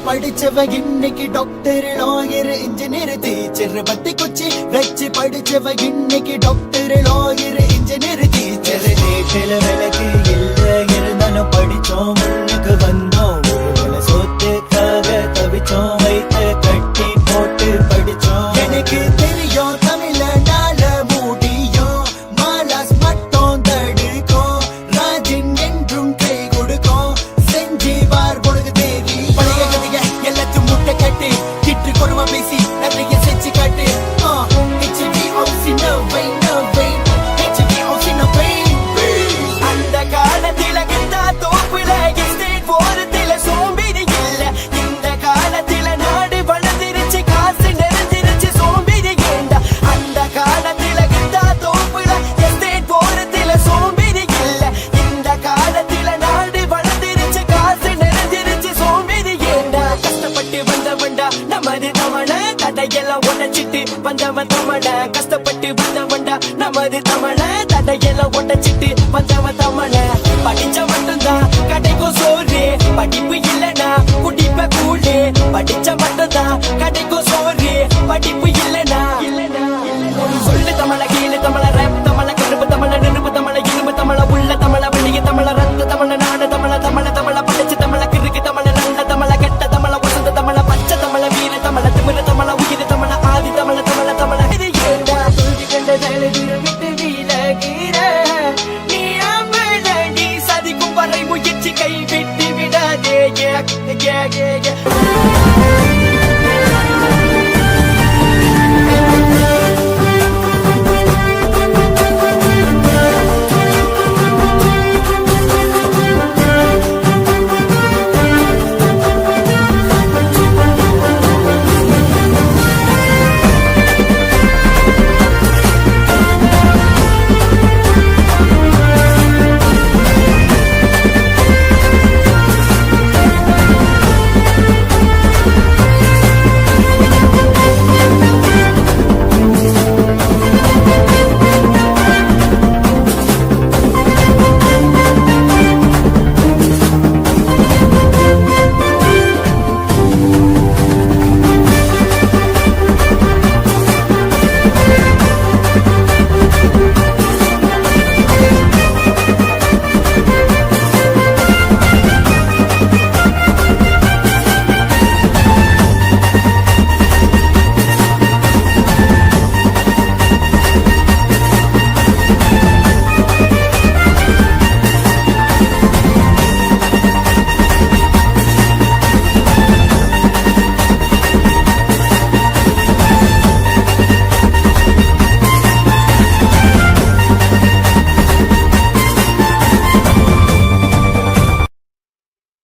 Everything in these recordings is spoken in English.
படிச்சவ இன்னைக்கு doctor lawyer engineer teacher பத்தி குச்சி வச்சு படிச்சவ இன்னைக்கு டாக்டர் லாயர் இன்ஜினியர் டீச்சர் வீட்டுல விளக்கு இல்ல இருந்தாலும் படிச்சோம் முன்னுக்கு வந்தோம் ஒரு சொத்துக்காக தவிச்சோம் வைத்து கட்டி போட்டு படிச்சோம் எனக்கு தெரியும் தமிழ்நால முடியும் மாலாஸ் மட்டும் தடுக்கும் ராஜன் என்றும் கை கொடுக்கும் செஞ்சு வார் பொழுது தேவி பழைய கதைய எல்லாத்தையும் முட்டை கட்டு கிட்டு கொருவ பேசி நிறைய செஞ்சு காட்டு அந்த காலத்தில கிட்டா தோப்புல எஸ்டேட் போறதுல சோம்பேறி இல்ல இந்த காலத்தில நாடு வளர்ந்துருச்சு காசு நிறைஞ்சிருச்சு சோம்பேறி ஏண்டா அந்த காலத்தில கிட்டா தோப்புல எஸ்டேட் போறதுல சோம்பேறி இல்ல இந்த காலத்தில நாடு வளர்ந்துருச்சு காசு நிறைஞ்சிருச்சு சோம்பேறி ஏண்டா கஷ்டப்பட்டு வந்தவன்டா நமது தமிழ தடையெல்லாம் உடைச்சிட்டு வந்தவன் தமிழ கஷ்டப்பட்டு வந்தவன்டா நமது தமிழ தடையெல்லாம் உடைச்சிட்டு வந்தவன் தமிழ படிச்ச மட்டும்தான் கடைக்கும் சோறு படிப்பு இல்லனா குடிப்ப கூழு படிச்ச மட்டும்தான் கடைக்கும் சோறு படிப்பு இல்லனா சொல்லு தமிழ கீழே தமிழ ரேப் தமிழ கருப்பு தமிழ நெருப்பு தமிழ இரும்பு தமிழ உள்ள தமிழ வெளிய தமிழ ரத்த தமிழ நாடு தமிழ தமிழ தமிழ படிச்ச தமிழ கிறுக்கு தமிழ நல்ல தமிழ கெட்ட தமிழ வசந்த தமிழ பச்சை தமிழ வீர தமிழ திமிர தமிழ உயிர் தமிழ ஆதி தமிழ தமிழ தமிழ இது ஏண்டா சொல்லி கண்ட தலைவீர விட்டு வீழகிற நீ அம்பளடி சதிக்கும் வரை முயற்சி கை விட்டு விடாதே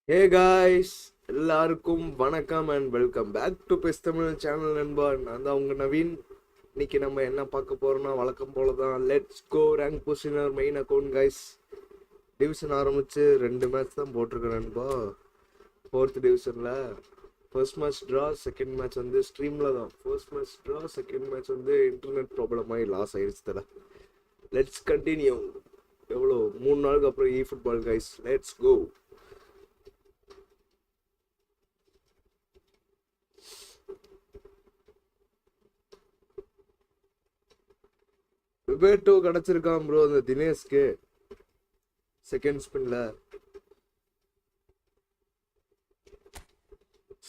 Hey guys, எல்லாருக்கும் வணக்கம் அண்ட் வெல்கம் பேக் டு பெஸ் தமிழ் சேனல் நண்பா. நான் தான் உங்கள் நவீன். இன்னைக்கு நம்ம என்ன பார்க்க போகிறோம்னா வழக்கம் போல தான் let's go rank push in our main account guys. Division ஆரம்பித்து 2 மேட்ச் தான் போட்டிருக்கேன் நண்பா. 4th டிவிஷனில் first match draw, second match வந்து ஸ்ட்ரீமில் தான். First match draw, second match வந்து இன்டர்நெட் ப்ராப்ளம் ஆகி லாஸ் ஆகிடுச்சு தர. Let's continue. எவ்வளோ 3 நாளுக்கு அப்புறம் ஃபுட்பால் கைஸ். Let's go. விபேட்டோ கிடச்சிருக்கான் ப்ரோ அந்த தினேஷ்க்கு செகண்ட் ஸ்பின்ல.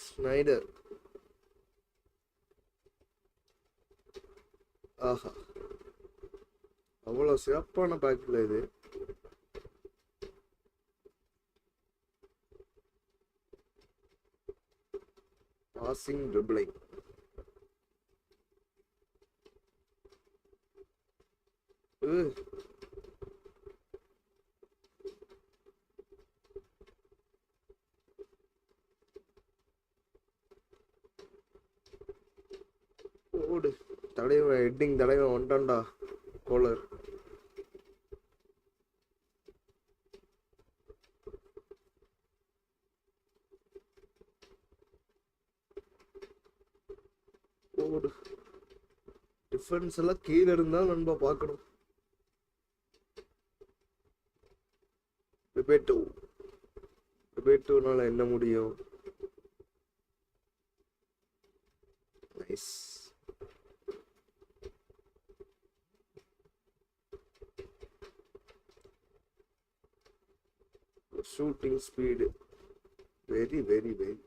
ஸ்னைடர் ஆஹா, அவ்வளோ சிறப்பான பேக்கில் இது. பாசிங் ட்ரிப்ளிங் ஓடு. தலைவன் ஹெட்டிங் தலைவன் வந்துட்டான்டா கோலர். ஓடு. டிஃபென்ஸ் எல்லாம் கீழே இருந்தா நண்பா பார்க்கணும். டிபேட்டோனால என்ன முடியும்? Nice. Shooting speed very very very.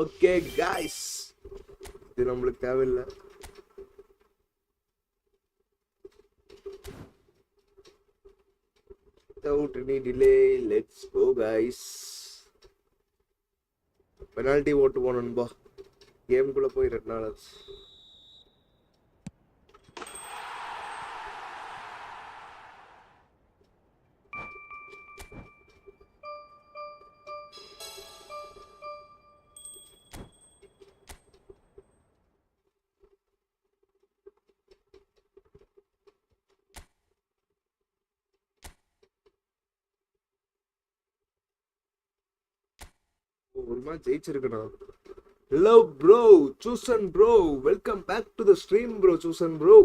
Okay guys, இது நம்மளுக்கு தேவையில்லை. Without any delay, let's go guys. Penalty ஓட்டு போனோம்பா. கேம்குள்ள போய் 2 நாள் ஆச்சு. ஒரு match ஜெயிச்சிருக்கணும். Hello bro, Chusan bro, welcome back to the stream bro, Chusan bro.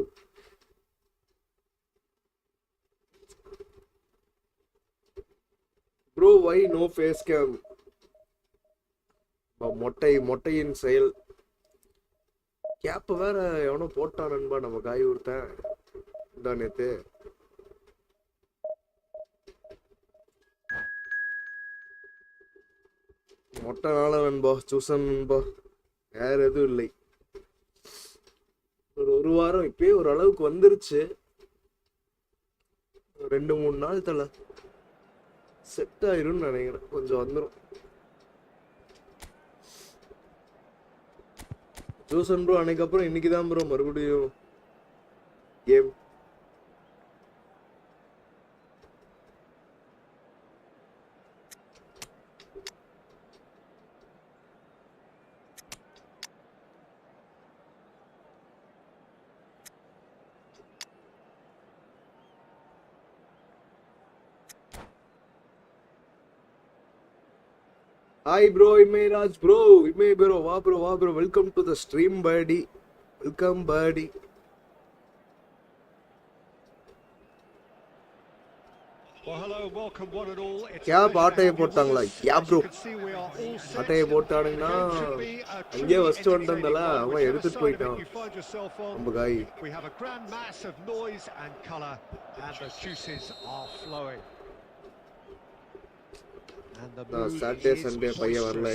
Bro, why no face cam? மொட்டையின் செயல். Gap வேற எவனோ போட்டான் நண்பா, நம்ம காய் ஊர்த்தேன் தான் நேத்து. மொட்டை நாள நண்பா, சூசன் நண்பா, வேற எதுவும் இல்லை. ஒரு வாரம் இப்பயே ஒரு அளவுக்கு வந்துருச்சு. 2-3 நாள் தல செட் ஆயிரும்னு நினைக்கிறேன். கொஞ்சம் வந்துடும். சூசன் ப்ரோ அன்னைக்கப்புறம் இன்னைக்குதான் ப்ரோ மறுபடியும் game. Hi bro, Imay Raj bro, Imay bro, wah bro, welcome to the stream buddy, welcome buddy. Well, hello, welcome one and all. क्या ஆட்டைய போட்டாங்களா? யா bro, ஆட்டைய போட்டானுங்கன்னா அங்கே ஃபர்ஸ்ட் வந்ததல அவன் எடுத்துட்டு போயிட்டான் நம்ம காய். We have a grand mass of noise and color and the juices are flowing. Saturday Sunday பைய வரல,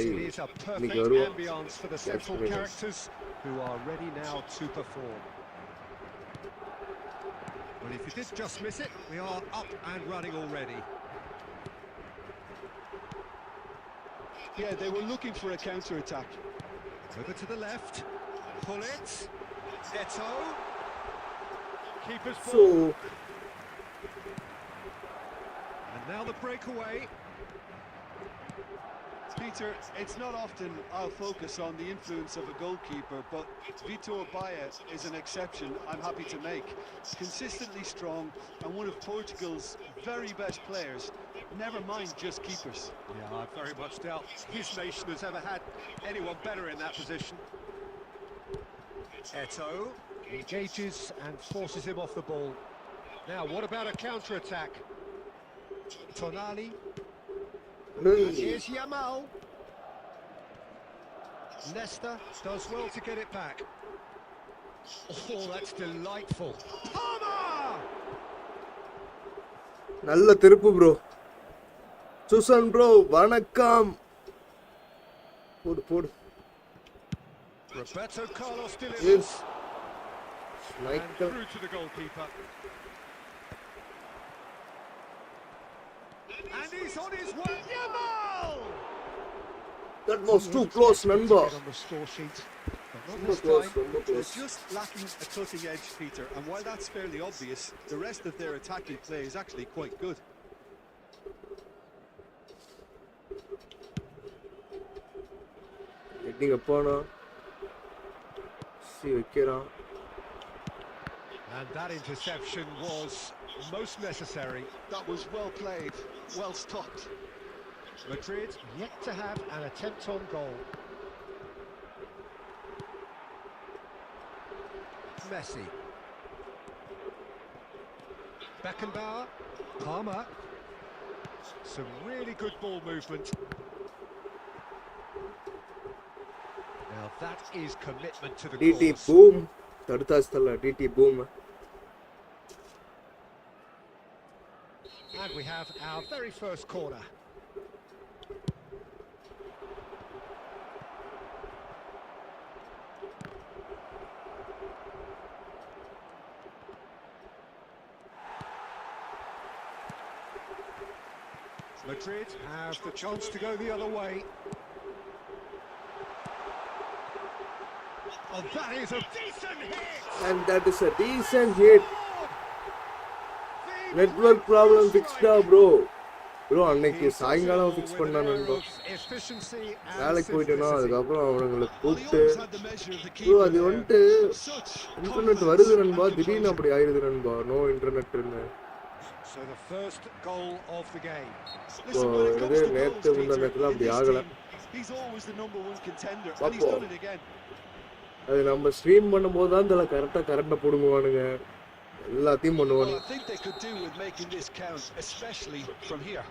இன்னைக்கு வருவோம். For the central characters who are ready now to perform. Well, if you did just miss it, we are up and running already. Yeah, they were looking for a counter-attack. Over to the left, pull it, Eto, keeper's ball. So And now the breakaway. Peter, it's not often I'll focus on the influence of a goalkeeper, but Vitor Baia is an exception I'm happy to make. Consistently strong and one of Portugal's very best players, never mind just keepers. Yeah, I very much doubt his nation has ever had anyone better in that position. Eto engages and forces him off the ball. Now, what about a counter-attack? Tonali. Here's Yamal. Leicester does well to get it back. Oh, that's delightful. Palmer! நல்ல திருப்பு bro. Susan bro வணக்கம். போடு Roberto Carlos delivers. And Michael through to the goalkeeper. And he's on his way. Yamal! that was too close Nanba. On the score sheet. But not ரொம்ப this close, time. ரொம்ப They're close. just lacking a cutting edge, Peter, and while that's fairly obvious, the rest of their attacking play is actually quite good. Heading அப்பானா சி வைக்கிறான். And that interception was most necessary. That was well played, well stopped. Madrid yet to have an attempt on goal. Messi. Beckenbauer. Palmer. Some really good ball movement. That is commitment to the DT cause. boom. தடுத்தாஸ்தல்ல DT boom. And we have our very first corner. Madrid have the chance to go the other way. Oh, that is a decent hit! And that is a decent hit. Network problem fixed up, bro. Bro, அன்னைக்கு சாயங்காலம் fix பண்ணானுங்க. வேலைக்கு போயிட்டேனா அதுக்கப்புறம் அவனுங்களை கூப்பிட்டு bro அது வந்துட்டு internet வருது நண்பா, திடீர்னு அப்படி ஆயிடுது நண்பா, no இன்டர்நெட்னு. So the first goal of the game. இது நேற்று முந்தானத்துல அப்படி ஆகல. அது நம்ம ஸ்ட்ரீம் பண்ணும்போது தான் இதெல்லாம் கரெக்டாக கரண்ட்டை பிடுங்குவானுங்க, எல்லாத்தையும் பண்ணுவானுங்க. I think they could do with making this count, especially from here.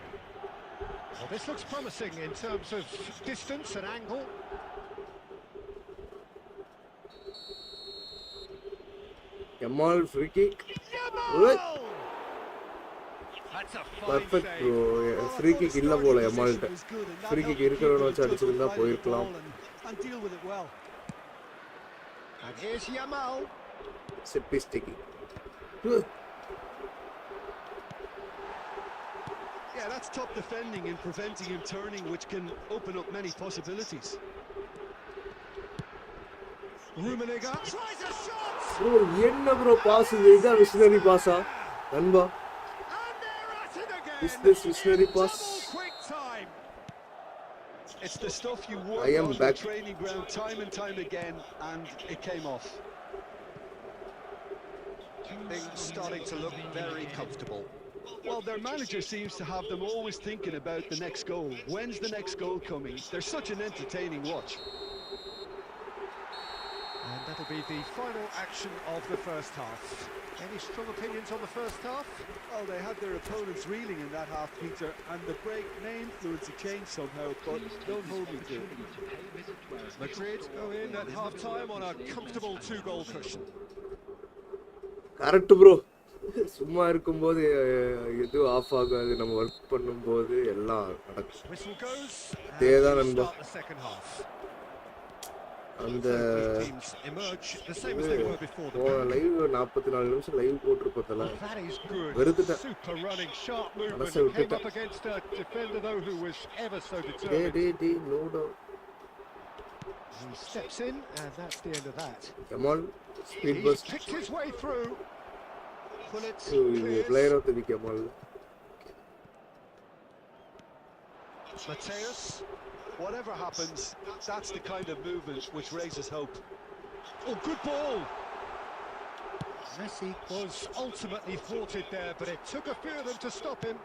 Well, this looks promising in terms of distance and angle. Yamal free kick. That's a fine Perfect save. bro. Free kick illa pola Yamal ta. Free kick irukravana vachu adichirundha poirkalam. And deal with it well. And here's Yamal. Set piece taking. Yeah, that's top defending and preventing him turning, which can open up many possibilities. Rummenigge tries a shot. Bro, enna bro pass idu? Idha visionary pass ah? Nanba. And they're at it again. Is this visionary pass? Double quick time. It's the stuff you work I am on back. the training ground time and time again, and it came off. Things starting to look very comfortable. Well, their manager seems to have them always thinking about the next goal. When's the next goal coming? They're such an entertaining watch. And that'll be the final action of the first half. Any strong opinions on the first half? Well, they had their opponents reeling in that half, Peter, and the break may influence a change somehow, but don't hold me to it. Madrid go in at half-time on a comfortable 2-goal cushion. Correct bro. சும்மா இருக்கும்போது இது of ஆகாது, நம்ம work பண்ணும்போது எல்லாம் நடக்கும். இதேதான் நண்பா. அந்த லைவ் 44 நிமிஷம் லைவ் போட்டிருப்பதில்ல வெறுத்துட்டேன், மனசை விட்டுட்டேன். He steps in, and that's the end of that. Come on, speed He's burst. picked his way through. Bullets, player of the week, Kamal. Mateus, whatever happens, that's the kind of movement which raises hope. Oh, good ball. Messi was ultimately thwarted there, but it took a few of them to stop him.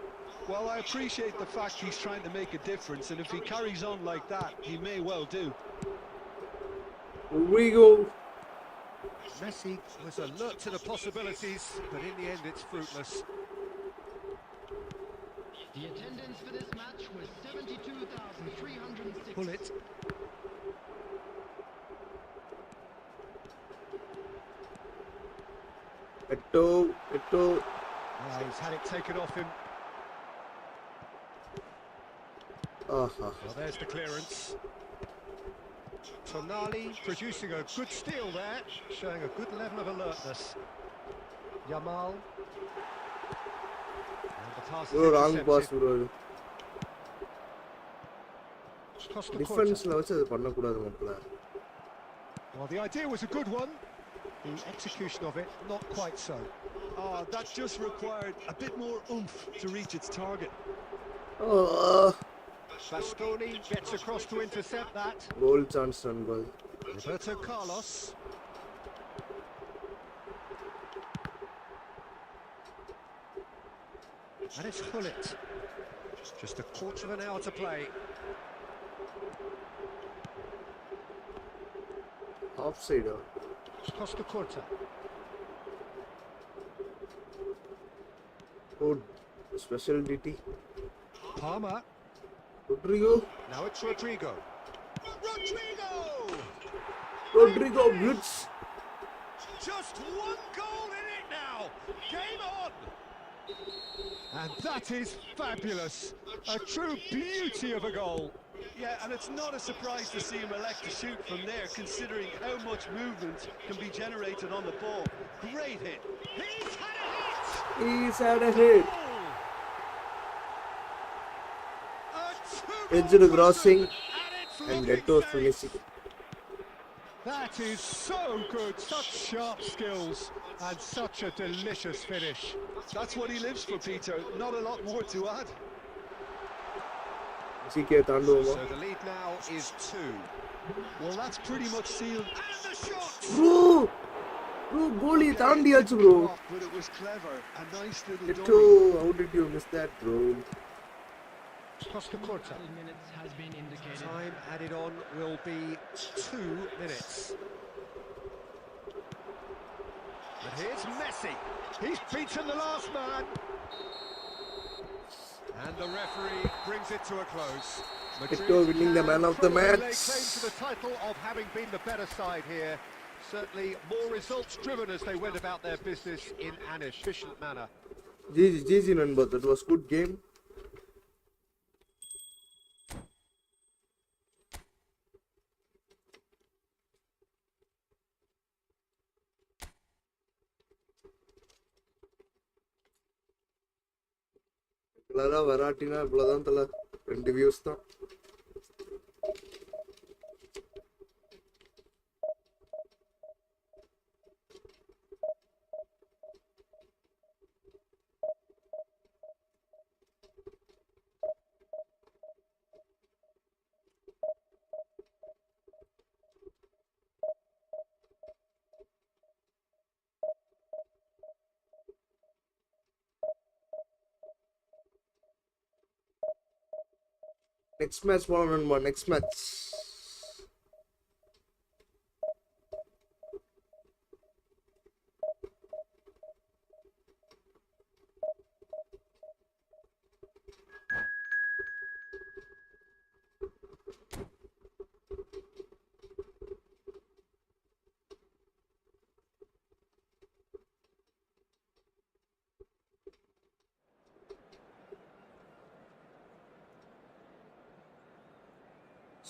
Well, I appreciate the fact he's trying to make a difference, and if he carries on like that, he may well do. Here we go. Messi was alert to the possibilities, but in the end it's fruitless. The attendance for this match was 72,306. Bullet. Eto. He's had it taken off him. Aha. Well, there's the clearance. Tonali producing a good steal there, showing a good level of alertness. Yamal. And the pass is wrong pass bro. Defense la vechu adu panna koodadhu mappala. Well, the idea was a good one. The execution of it, not quite so. That just required a bit more oomph to reach its target. Bastoni gets across to intercept that. Goal chance run ball. Roberto Carlos. And it's Bullet. Just a quarter of an hour to play. Offside. Costa Corta. Good. Special DT. Palmer. Rodrigo. Now it's Rodrigo. Rodrigo Blitz. Just one goal in it now. Game on. And that is fabulous. A true beauty of a goal. Yeah, and it's not a surprise to see him elect to shoot from there, considering how much movement can be generated on the ball. Great hit. He's had a hit. He's had a hit. Edge to crossing and Leto's finishing. That is so good. Such sharp skills and such a delicious finish. That's what he lives for, Peter. Not a lot more to add. CK தாண்டுவோமா? So the lead now is 2. Well, that's pretty much sealed. And the shot! Bro, goalie தாண்டியாச்சு bro. But it was clever. A nice little Leto, dummy. how did you miss that, bro? Costa Corta. minutes has been indicated. Time added on will be 2 minutes. But here's Messi. He's beaten the last man. And the referee brings it to a close. Leto winning the man of the Madrid match. lay claim to the title of having been the better side here. Certainly more results driven as they went about their business in an efficient manner. GG Nanba, that was good game. வராட்டினா இவ்வளவுதான் தல 2 views தான். Next match போலாம் next match.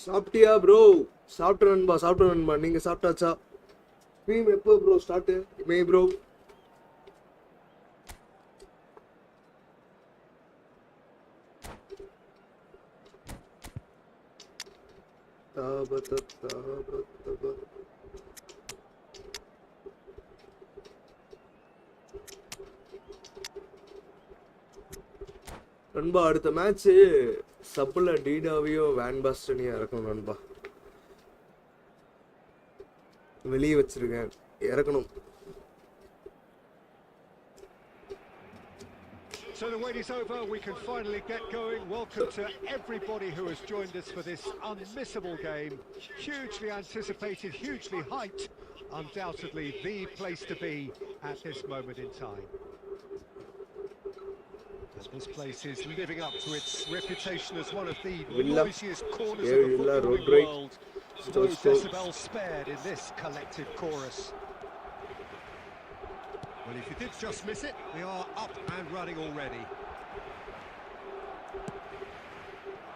சாப்பிட்டியா bro? சாப்பிட்டு நண்பா. நீங்க சாப்பிட்டாச்சா? Stream எப்போ ப்ரோ ஸ்டார்ட்? மே ப்ரோ. நண்பா அடுத்த மேட்ச் சப்புல டீடாவையோ வேன் பாஸ்டனையோ இறக்கணும் நண்பா. வெளியே வச்சிருக்கேன், இறக்கணும். So the wait is over, we can finally get going. Welcome to everybody who has joined us for this unmissable game. Hugely anticipated, hugely hyped. Undoubtedly the place to be at this moment in time. As this place is living up to its reputation as one of the noisiest corners of the footballing world. No decibels spared in this collective chorus. Well, if you did just miss it, we are up and running already.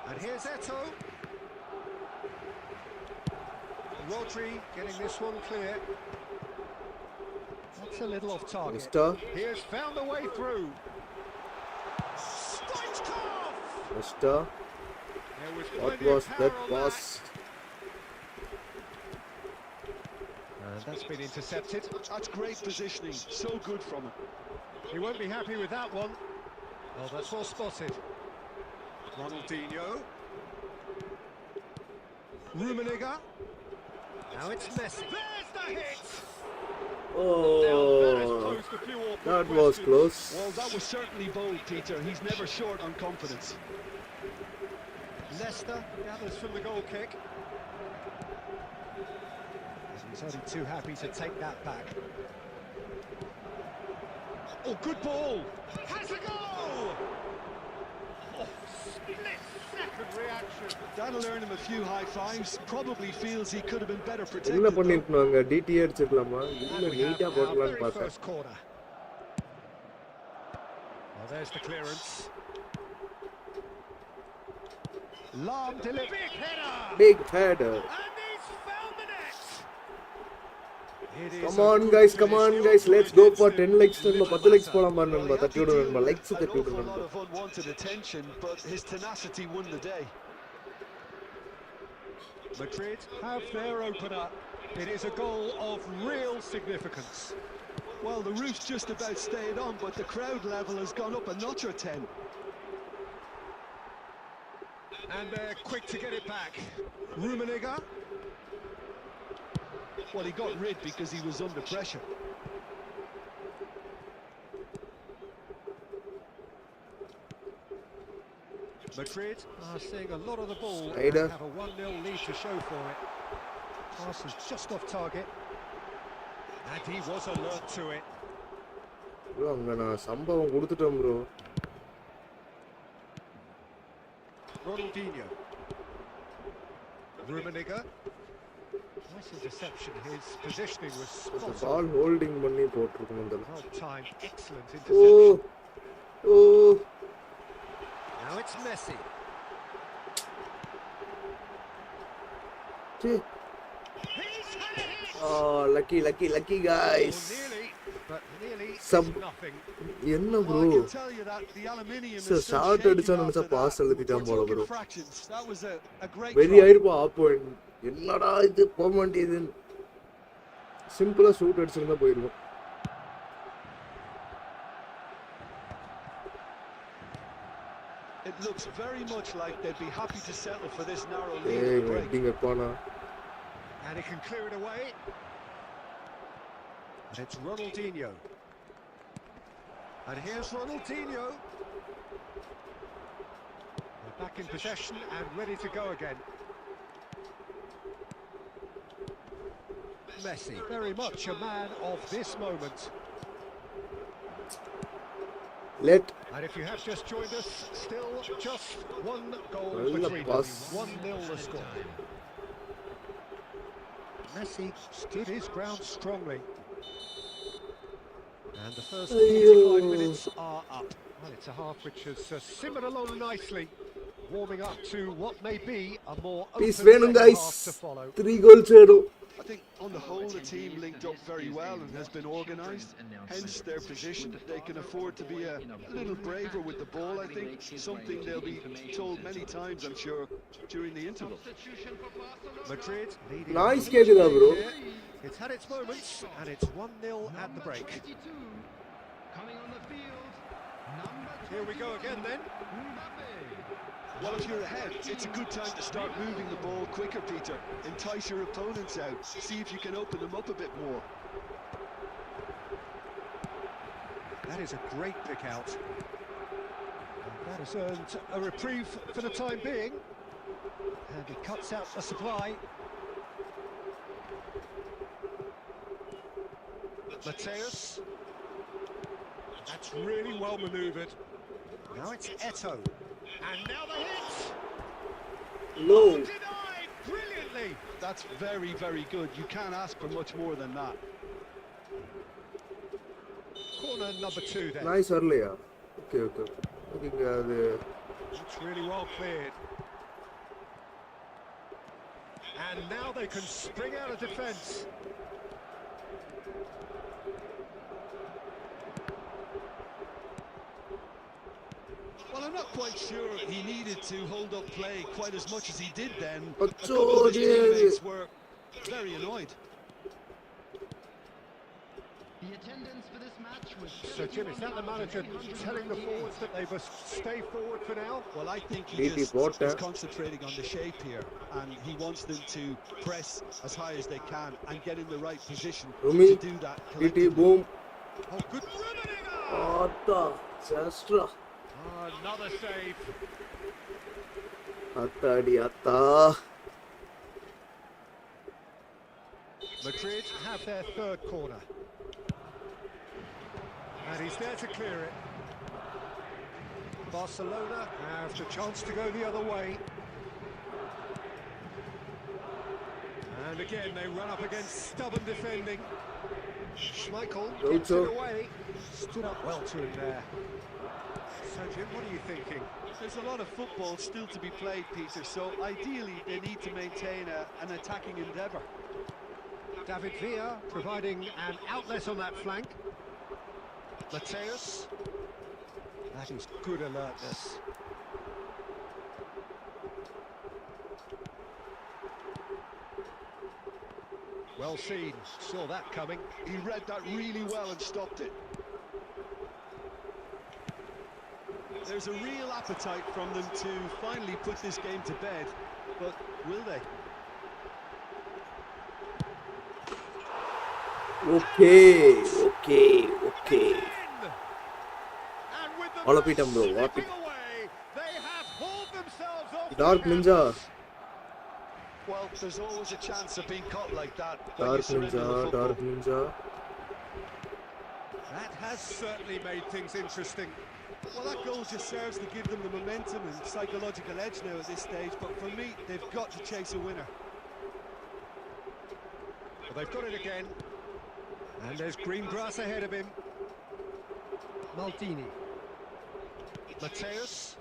And here's Eto'o. Rodri getting this one clear. That's a little off target. He has found a way through. What was that pass? And that's been intercepted. That's great positioning. So good from him. He won't be happy with that one. Oh, that's well spotted. Ronaldinho. Rummenigge. Now it's Messi. There's the hit! Oh, that was close. Well, that was certainly bold, Peter. He's never short on confidence. Leicester gathers from the goal kick. He's only too happy to take that back. Oh, good ball! Has a goal! Oh, split-second reaction. That'll earn him a few high fives. Probably feels he could have been better என்ன protected though. பண்ணிருக்கணும் DD அடிச்சிடலாமா And இல்ல we have நீட்டா our போடலாம்னு very பார்த்தேன் first corner. Well, there's the clearance. Long delivery. Big header. Big head And he's found the net. It is come a on good guys finish. let's go for 10 likes நம்ம 10 likes போலாம் பாரு நண்பா Well, he had தட்டி to விடு deal நண்பா with likes an தட்டி விடு awful lot நண்பா of unwanted attention, but his tenacity won the day. Madrid have their opener. It is a goal of real significance. Well, the roof's just about stayed on, but the crowd level has gone up a notch or 10. And they're quick to get it back. Rummenigge. Well, he got rid because he was under pressure. Madrid are seeing a lot of the ball Aider. and have a 1-0 lead to show for it. Pass is just off target. And he was alert to it. bro அங்க நான் சம்பவம் கொடுத்துட்டேன் bro Ronaldinho. Rummenigge. Nice interception. His positioning was spot on. Ball holding பண்ணி போட்டுருக்கணும் இந்த Well timed, excellent O interception. O Now it's Messi. Say He's had it! oh lucky guys Oh, nearly, but nearly Some- is nothing. என்ன Well, bro I can tell you that the aluminium Sir, is still shot shaking அடிச்சா நினைச்சா after pass that. எழுதிட்டான் We're போல talking bro fractions. That was a great வெறி try. ஆயிருப்பா ஆப்போ என்னடா இது போக மாட்டேங்குதுன்னு சிம்பிளா ஷூட் அடிச்சிருந்தா போயிருக்கும் It looks very much like they'd be happy to settle for this narrow lead ஏய் at the break. வெட்டிங் அப்பானா And he can clear it away. And it's Ronaldinho. And here's Ronaldinho. They're back in possession and ready to go again. Messi, very much a man of this moment. let And if you have just joined us, still just one goal Well, between them. pass. 1-0 the score. Messi stood his ground strongly. And the first 45 minutes are up. Well, it's a half which has simmered along nicely, warming up to what may be a more open peace second வேணும் guys half to follow. 3 goals வேணும் I think on the whole the team linked up very well and has been organised, hence their position. They can afford to be a little braver with the ball, I think, something they'll be told many times, I'm sure, during the interval. Madrid leading. Nice கேக்குதா bro It's had its moments and it's 1-0 at the break. Coming on the field, number Here we go again then. Mbappe. Well, if you're ahead, it's a good time to start moving the ball quicker, Peter. Entice your opponents out. See if you can open them up a bit more. That is a great pick out. And that has earned a reprieve for the time being. And he cuts out the supply. Mateus. That's really well manoeuvred. Now it's Eto'o. And now the hit! no Denied brilliantly! That's very, very good. You can't ask for much more than that. Corner number 2 then. nice வரலையா okay okay ஓகேங்க அது It's really well cleared. And now they can spring out of defence. Well, I'm not quite sure he needed to hold up play quite as much as he did then. A But couple of his so teammates were very annoyed. The attendance for this match was So Jim, is that the manager telling the forwards that they must stay forward for now? Well, I think he DT just bought is that. concentrating on the shape here, and he wants them to press as high as they can and get in the right position Rumi, to do that. டிடி collectively. boom Oh, good Rummenigge! ஆத்தா ஜஸ்ட்ரா Oh, another save. அத்தாடி அத்தா Madrid have their third corner. And he's there to clear it. Barcelona have the chance to go the other way. And again, they run up against stubborn defending. Schmeichel Go gets to- it away. Stood up well to him there. So, Jim, what are you thinking? There's a lot of football still to be played, Peter, so ideally they need to maintain an attacking endeavour. David Villa providing an outlet on that flank. Mateus. That is good alertness. Well seen, saw that coming. He read that really well and stopped it. There's a real appetite from them to finally put this game to bed, but will they? Okay. And with the All of it, bro. What slipping away, they have hauled themselves off Dark the Ninja. canvas. Well, there's always a chance of being caught like that when you Dark surrender the Ninja. football. Dark Ninja. That has certainly made things interesting. Well, that goal just serves to give them the momentum and psychological edge now at this stage, but for me, they've got to chase a winner. Well, they've got it again. And there's green grass ahead of him. Maldini. Mateus.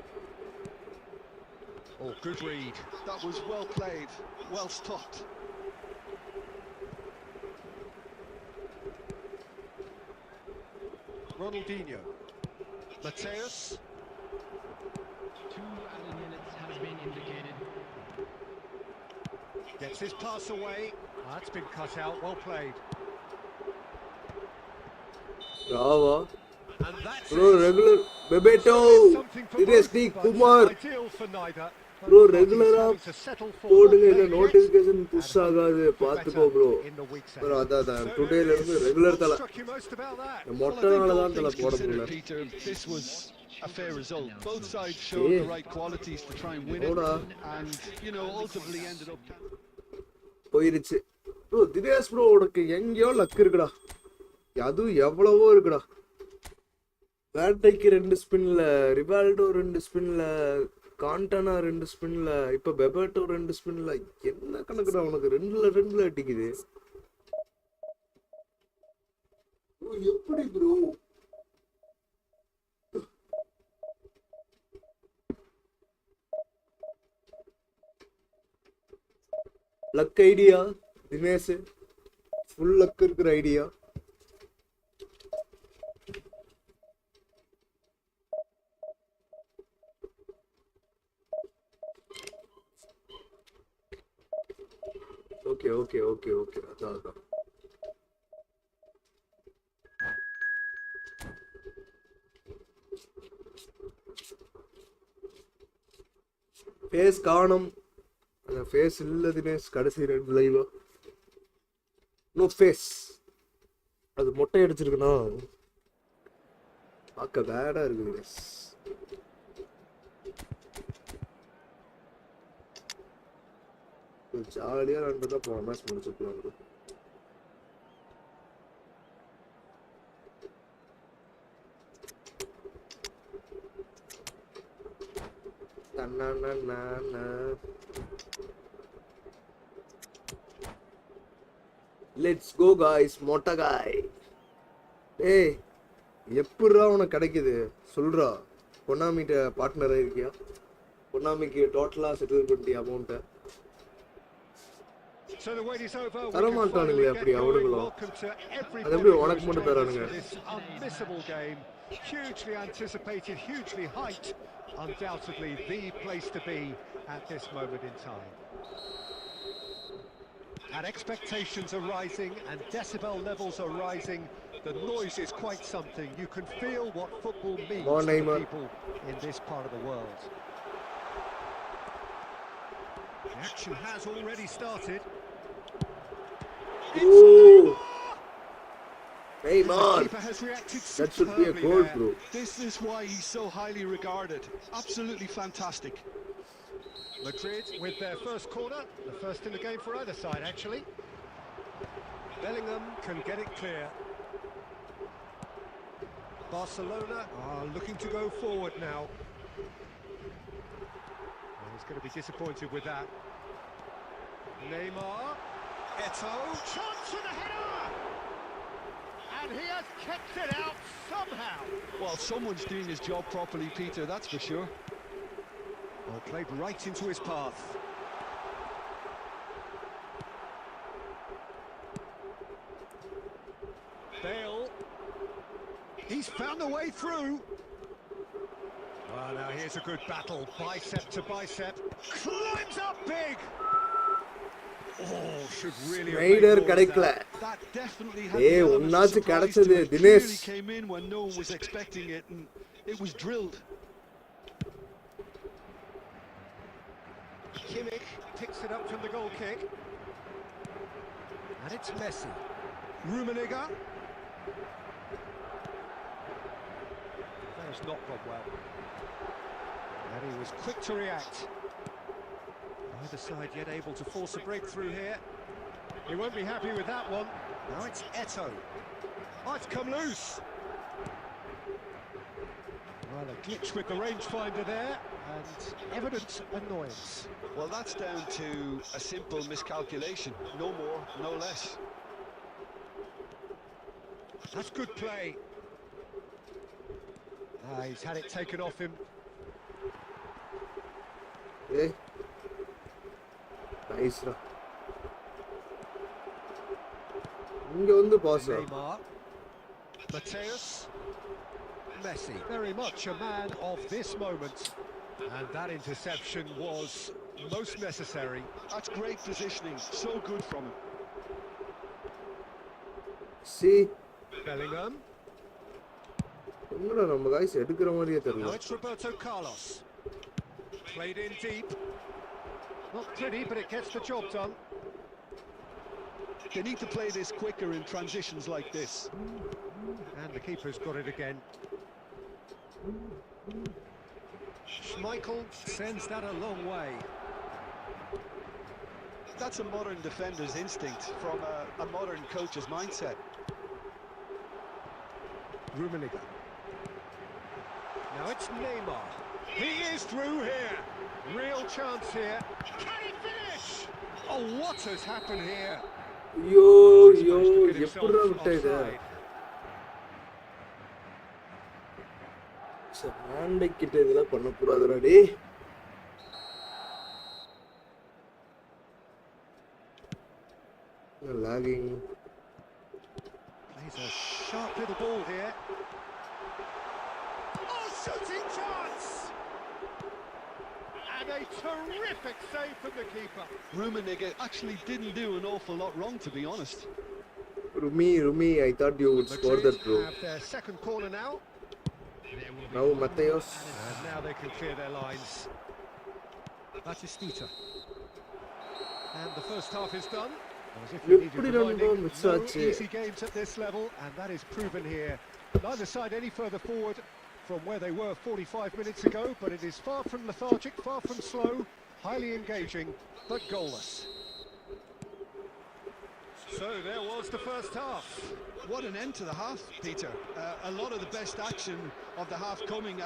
Oh, good read. That was well played, well stopped. Ronaldinho. Mateus. 2 added minutes has been indicated. Gets his pass away. That's been cut out, well played. Bravo. And that's Bro, it. regular. Bebeto. Something for Seriously, both, but Kumar. ideal for neither. Bro, Both regular parties up. having to settle for போடுங்க what இல்ல they notification get push and hope ஆகாது for பார்த்துக்கோ better bro in the weeks bro ahead. அதான் So டுடேல there இருந்து it is. Regular What தலை struck you most about that? மொட்டைனால all தான் தலை things போட considered, முடியல Peter, this was a fair result. Both sides showed Yeah. the right qualities to try and win it, Hold on. and, you know, ultimately ended up... போயிருச்சு bro Dinesh bro உனக்கு எங்கேயோ luck இருக்குடா அதுவும் எவ்வளவோ இருக்குடா வேட்டைக்கு 2 ஸ்பின்ல ரிவால்டோ 2 ஸ்பின்ல கான்டானா 2 ஸ்பின்ல இப்ப பெபர்டோ 2 ஸ்பின்ல என்ன கணக்குடா உனக்கு 2ல அடிக்குது bro, எப்படி bro luck idea Dinesh full luck இருக்கிற ஐடியா ஓகே அதான் ஃபேஸ் காணும் அந்த ஃபேஸ் இல்ல தினேஷ் கடைசி 2 லைவா நோ ஃபேஸ் அது மொட்டை அடிச்சிருக்குனா பார்க்க பேடா இருக்கு தினேஷ் ஜாலியா நடந்ததா போன மேட்ச் முடிச்சுக்கலாம் லெட்ஸ் கோ गाइस மொட்டை गाय ஏய் எப்பறா உனக்கு கிடைக்குது சொல்றா கொனாமிட்ட பார்ட்னரா இருக்கியா கொனாமிக்கு டோட்டலா செட்டில் பண்ணிட்டியா amount So the wait is over. தரமாட்டானுங்களே அப்படி அவனுங்களும் அது எப்படி உனக்கு மட்டும் தரானுங்க This unmissable game, hugely anticipated, hugely hyped, undoubtedly the place to be at this moment in time. And expectations are rising and decibel levels are rising. The noise is quite something. You can feel what football means to the people in this part of the world. The action has already started. Ooh. Hey The man, keeper has reacted that should be a superbly goal, there. bro. This is why he's so highly regarded. Absolutely fantastic. Madrid with their first corner, the first in the game for either side actually. Bellingham can get it clear. Barcelona are looking to go forward now. Well, he's going to be disappointed with that. Neymar. Eto, chance for the header! And he has kept it out somehow. Well, someone's doing his job properly, Peter, that's for sure. Well, played right into his path. Bale. He's found a way through. Well, now here's a good battle, bicep to bicep. Climbs up big. Oh, should really have made Snyder more of கிடைக்கல. that. That definitely had ஏய், the element of ஒன்னாச்சு surprise to கிடைச்சது, it. Dinesh. Clearly came in when no one was expecting it, and it was drilled. Kimmich picks it up from the goal kick. And it's Messi. Rummenigge. That has not gone well. And he was quick to react. Neither side yet able to force a breakthrough here. He won't be happy with that one. Now it's Eto. Oh, it's come loose. Well, a glitch with the rangefinder there, and evident annoyance. Well, that's down to a simple miscalculation. No more, no less. That's good play. Ah, he's had it taken off him. ஏய் நைஸ்டா. இங்க வந்து pass. Neymar. Mateus. Messi. Very much a man of this moment. And that interception was most necessary. That's great positioning, so good from him. C Bellingham. என்னடா நம்ம guys எடுக்கிற மாதிரியே Now தெரியல. it's Roberto Carlos. Played in deep. Not pretty, but it gets the job done. They need to play this quicker in transitions like this. And the keeper's got it again. Schmeichel sends that a long way. That's a modern defender's instinct from a modern coach's mindset. Rummenigge. Now it's Neymar. He is through here. Real chance here. Can he finish? Oh, what has happened here? ஐயோ He's ஐயோ managed to get himself எப்படிடா விட்ட இத? offside. Hand கிட்ட இதெல்லாம் பண்ண கூடாதுடா டேய். Lagging. Plays a sharp little ball here. Oh, shooting chance! And a terrific save from the keeper. Rummenigge actually didn't do an awful lot wrong, to be honest. Rumi, I thought you would score that Madrid bro. have their second corner now. Now Mateus. And now they can clear their lines. Batistita. And the first half is done. As if we needed எப்படி ரெண்டு reminding, miss no ஆச்சு? easy games at this level, and that is proven here. Neither side any further forward from where they were 45 minutes ago, but it is far from lethargic, far from slow, highly engaging, but goalless. So there was the first half. What an end to the half, Peter. A lot of the best action of the half coming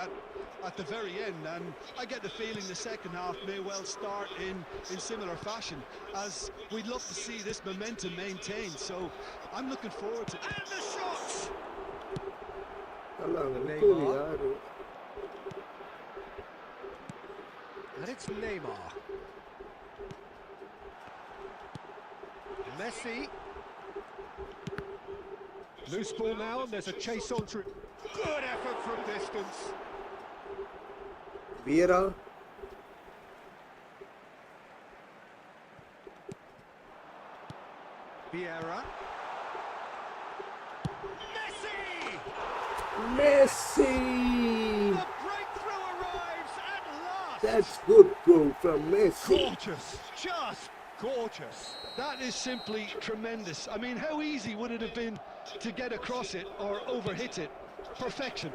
at the very end, and I get the feeling the second half may well start in similar fashion, as we'd love to see this momentum maintained, so I'm looking forward to it. And the shot! நல்லா Neymar. நிக்குது யாரு? And it's Neymar. Messi. Loose ball now, and there's a chase on through. Good effort from distance. Vieira. Vieira. Messi! Messi. The breakthrough arrives at last! That's good bro from Messi. Gorgeous, just gorgeous. That is simply tremendous. I mean, how easy would it have been to get across it or overhit it? Perfection.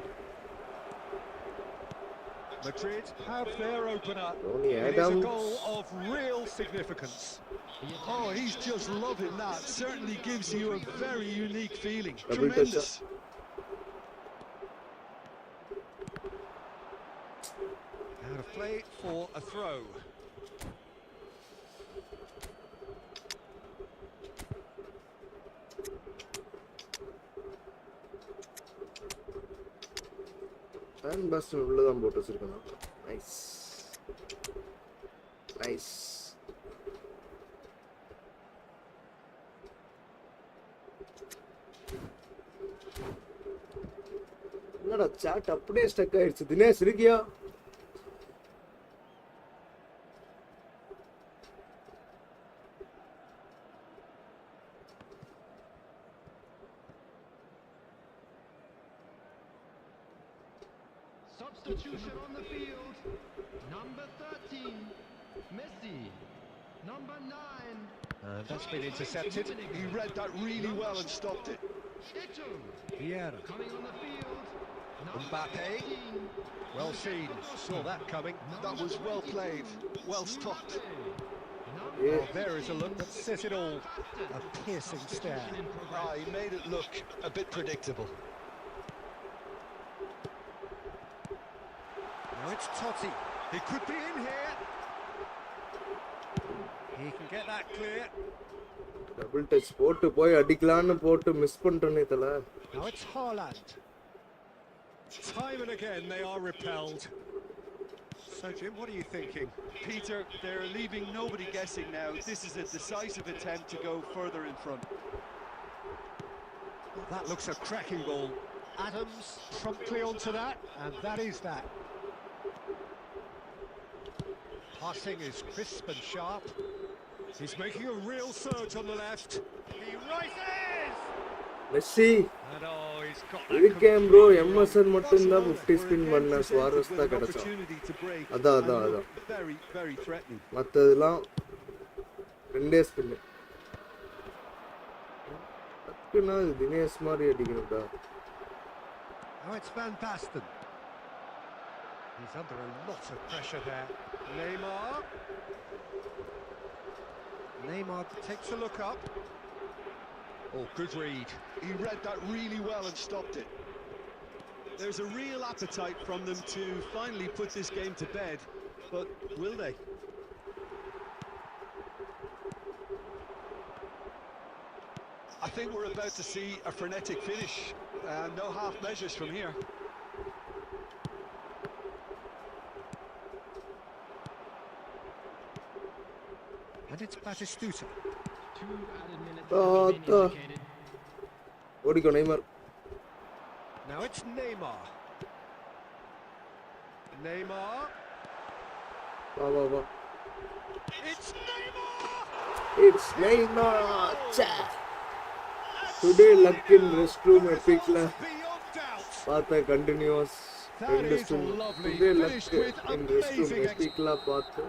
Madrid have their opener. Tony It is a Adams. goal of real significance. Oh, he's just loving that. Certainly gives you a very unique feeling. Double Tremendous. Out of play for a throw. Fan pastor உள்ள தான் போட்டு வச்சிருக்கணும். Nice nice. என்னடா chat அப்படியே stuck ஆயிடுச்சு. தினேஷ் இருக்கியா? Substitution on the field. Number 13, Messi. Number 9. That's been intercepted. He read that really well and stopped it. Ito. Vieira. Coming on the field. Number Mbappe. 15. Well seen. Saw that coming. That was well played, well stopped. Oh, there is a look that says it all. A piercing stare. Ah, he made it look a bit predictable. Now it's Totti. He could be in here. He can get that clear. Double touch போட்டு போய் அடிக்கலான்னு போட்டு miss பண்ணிட்டேனே தல. Now it's Haaland. Time and again they are repelled. So Jim, what are you thinking? Peter, they're leaving nobody guessing now. This is a decisive attempt to go further in front. That looks a cracking ball. Adams promptly onto that, and that is that. Passing is crisp and sharp. He's making a real surge on the left. He rises! Messi And oh, he's got இருக்கேன் bro. MSN மட்டும் தான் 50 spin பண்ண சுவாரஸ் தான் கிடைச்சா. Opportunity to break. அதான். Very, very threatening. மற்றதெல்லாம் ரெண்டே spin. டக்குனா Dinesh மாதிரி அடிக்கணும்டா. Now it's Van Basten. He's under a lot of pressure there. Neymar takes a look up. Oh, good read. He read that really well and stopped it. There's a real appetite from them to finally put this game to bed, but will they? I think we're about to see a frenetic finish. No half measures from here. And it's Batistuta. 2 added minutes have been indicated. ஓடிக்கோ Neymar. Now it's Neymar. Neymar. வா. It's Neymar! It's Neymar. Today luck in restroom epicல Beyond doubt. பார்த்த continuous That ரெண்டு is spin. lovely. Today luck Finished with in restroom amazing epicல பார்த்து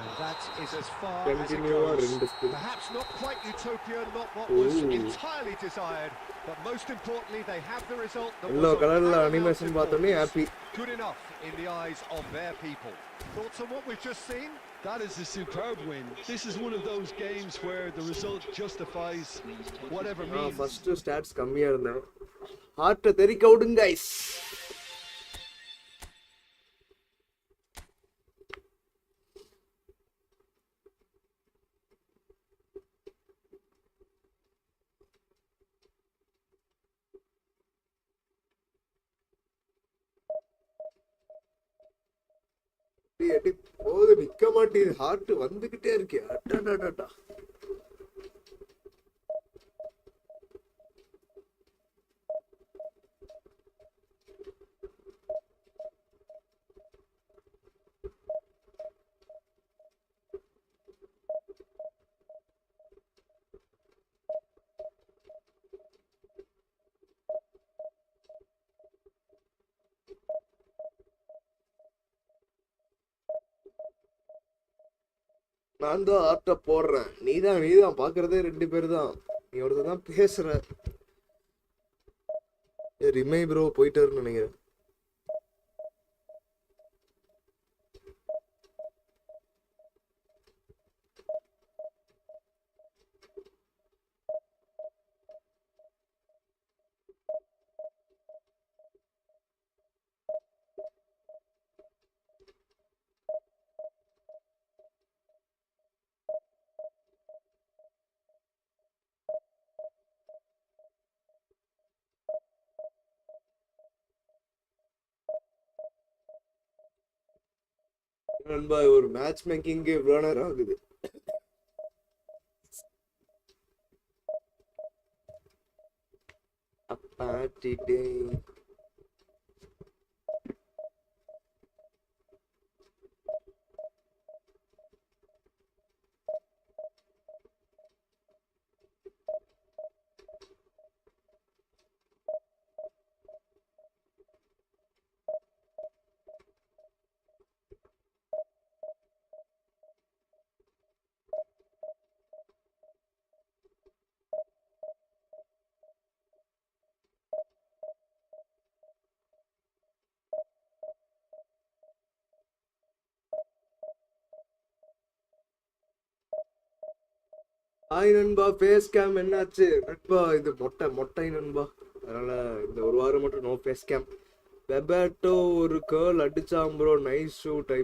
And that is as far as it கண்டினியூவா goes. ரெண்டு spin. Perhaps not quite utopia, not what was entirely desired, but most importantly, they have the result that yellow was of கலர்ல paramount animation பார்த்தோன்னே happy. importance. Good enough in the eyes of their people. Thoughts on what we've just seen? That is a superb win. This is one of those games where the result justifies whatever means. First stats கம்மியா இருந்தேன். ஹார்ட்டை தெறிக்க விடுங்க guys. அடி போது நிக்க மாட்டேது. Heart வந்துகிட்டே இருக்கே. அடடடடா. நான் தான் ஆர்ட்ட போடுறேன். நீதான் பாக்குறதே ரெண்டு பேர் தான். நீ ஒருத்தர் தான் பேசுற. ரிமை ப்ரோ போயிட்டாருன்னு நினைக்கிறேன். நண்பா ஒரு மேட்ச் மேக்கிங்கு இவ்வளோ நேரம் ஆகுது. அப்பாட்டிட்டே ஹாய் நண்பா, ஃபேஸ் கேம் என்னாச்சு நண்பா? இது மொட்டை நண்பா, அதனால இந்த ஒரு வாரம் மட்டும் நோ ஃபேஸ் கேம். பெபேட்டோ ஒரு கேர்ள் அடிச்சான் ப்ரோ, நைஸ் ஷூட். ஐ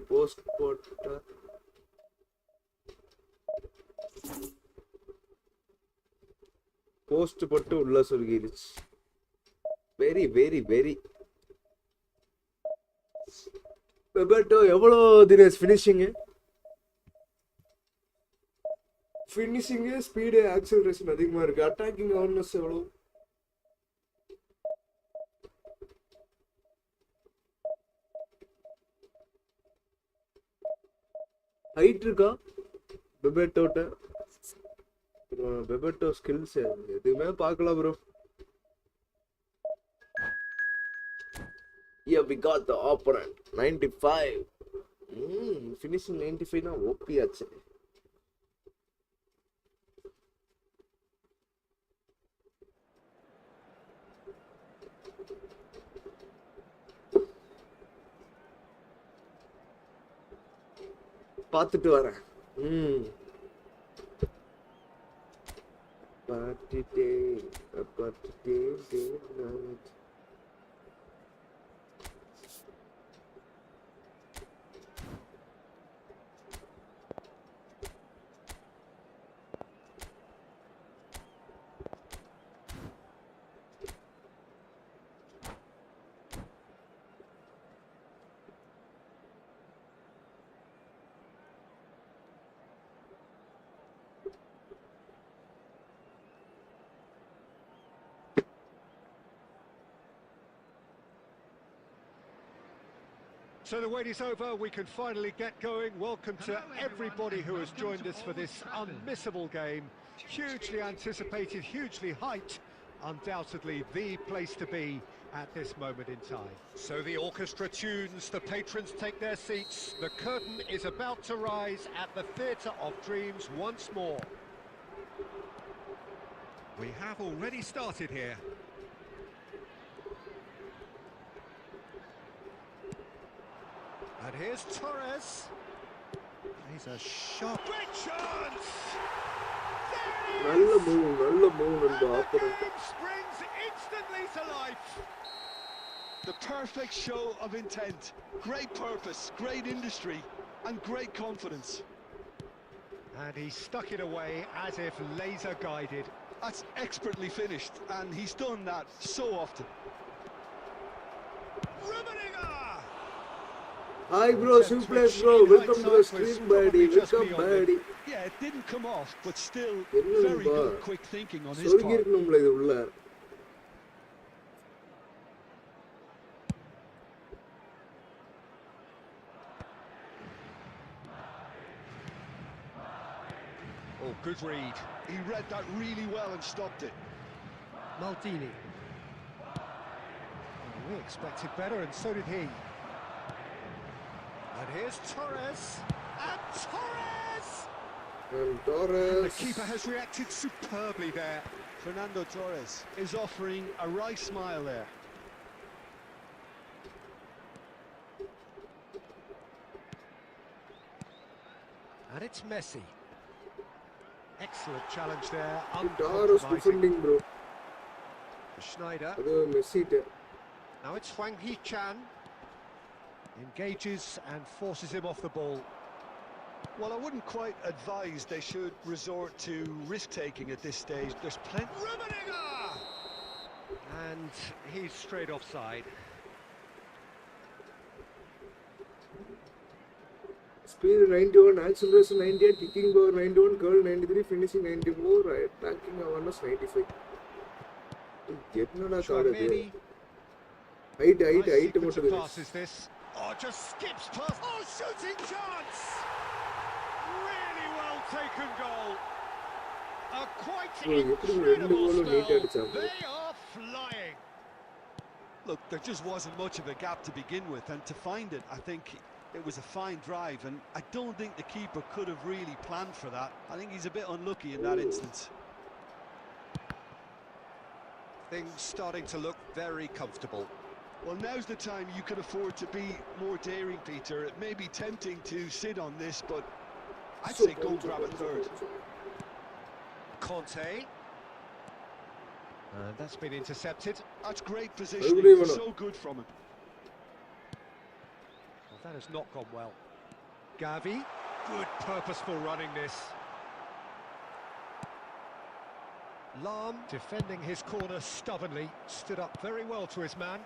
போஸ்ட் போட்டு உள்ள சொல்லிடுச்சு. Very very very. பெபேட்டோ எவ்வளோ தினேஷ் ஃபினிஷிங்கு ஸ்பீடு ஆக்சலரேஷன் அதிகமாக இருக்கு. அட்டாக்கிங் அவேர்னஸ் எவ்வளோ? ஹைட் இருக்கா பெபேட்டோட்ட? பெபேட்டோ ஸ்கில்ஸ் எதுவுமே பார்க்கல bro. Yeah, we got the opponent 95. Finishing 95 na OP ஆச்சு. பார்த்துட்டு வரேன். பார்த்துட்டே So the wait is over, we can finally get going. Welcome to everybody who has joined us for this unmissable game. Hugely anticipated, hugely hyped. Undoubtedly the place to be at this moment in time. So the orchestra tunes, the patrons take their seats. The curtain is about to rise at the Theatre of Dreams once more. We have already started here. And here's Torres. He's a shot. Great chance! நல்ல move நண்பா. Springs instantly to life. The perfect show of intent. Great purpose, great industry, and great confidence. And he stuck it away as if laser guided. That's expertly finished, and he's done that so often. Hi bro, Suplex bro, welcome to the stream buddy, welcome buddy. Yeah, it didn't come off, but still Very very good quick thinking on his part. சொல்லிருக்கணும்ல இது உள்ள. Oh, good read. He read that really well and stopped it. Maldini. We expected better, and so did he. And here's Torres. And Torres! And Torres. The keeper has reacted superbly there. Fernando Torres is offering a wry smile there. And it's Messi. Excellent challenge there. Torres defending bro. Schneider. அது Messi. Now it's Hwang Hee-chan. Engages and forces him off the ball. Well, I wouldn't quite advise they should resort to risk-taking at this stage. There's plenty... And he's straight offside. Speed 91, acceleration 98, kicking power 91, curl 93, finishing 94, attacking awareness 95. என்னடா card இது? Height மட்டும் இருக்கு. Passes this. Oh, just skips past. Oh, shooting chance! Really well taken goal. A quite incredible spell. They are flying. Look, there just wasn't much of a gap to begin with, and to find it, I think it was a fine drive, and I don't think the keeper could have really planned for that. I think he's a bit unlucky in that instance. Things starting to look very comfortable. Well, now's the time you can afford to be more daring, Peter. It may be tempting to sit on this, but I'd say go grab a third. Conte. And that's been intercepted. That's great positioning, so good from him. Well, that has not gone well. Gavi, good purposeful running this. Lam, defending his corner stubbornly, stood up very well to his man.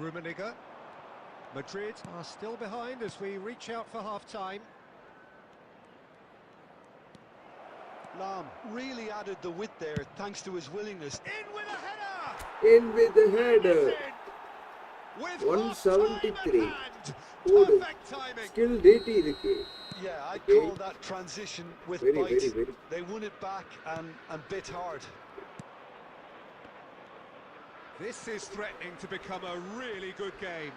Rummenigge. Madrid are still behind as we reach out for half-time. Lam really added the width there thanks to his willingness. In with a header! In with the header. With 173. Perfect timing. Skill DT இருக்கு. Yeah, I'd call that transition with bite. Very. They won it back and bit hard. This is threatening to become a really good game.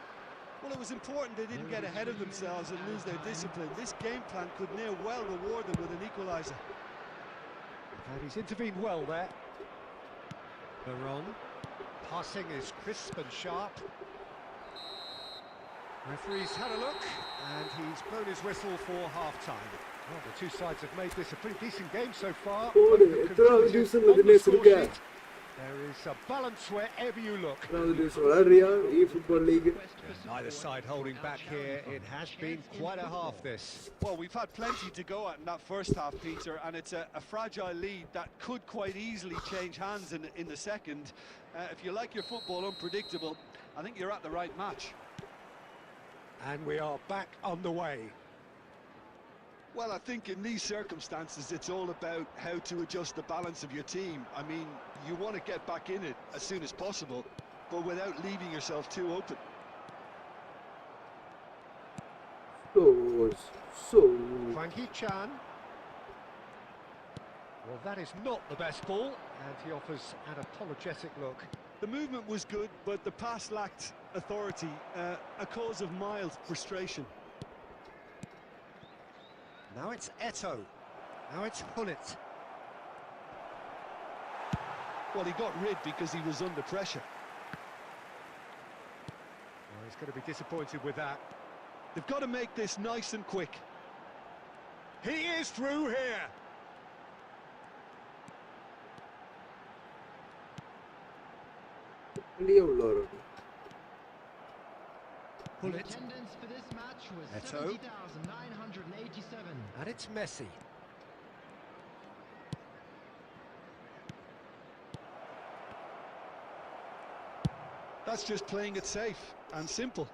Well, it was important they didn't get ahead of themselves and lose their discipline. This game plan could near well reward them with an equaliser. And he's intervened well there. Baron. Passing is crisp and sharp. Referee's had a look, and he's blown his whistle for half-time. Well, the two sides have made this a pretty decent game so far. There is a balance wherever you look. Neither side holding back here. It has been quite a half, this. Well, we've had plenty to go at in that first half, Peter, and it's a fragile lead that could quite easily change hands in the second. If you like your football unpredictable, I think you're at the right match. And we are back on the way. Well, I think in these circumstances, it's all about how to adjust the balance of your team. I mean, you want to get back in it as soon as possible, but without leaving yourself too open. So. Frankie Chan. Well, that is not the best ball, and he offers an apologetic look. The movement was good, but the pass lacked authority, a cause of mild frustration. Now it's Eto'o. Now it's Hullet. Well, he got rid because he was under pressure. Well, he's going to be disappointed with that. They've got to make this nice and quick. He is through here. Hullet. Attendance for this match was Eto'o. 70,987. And it's Messi. That's just playing it safe and simple.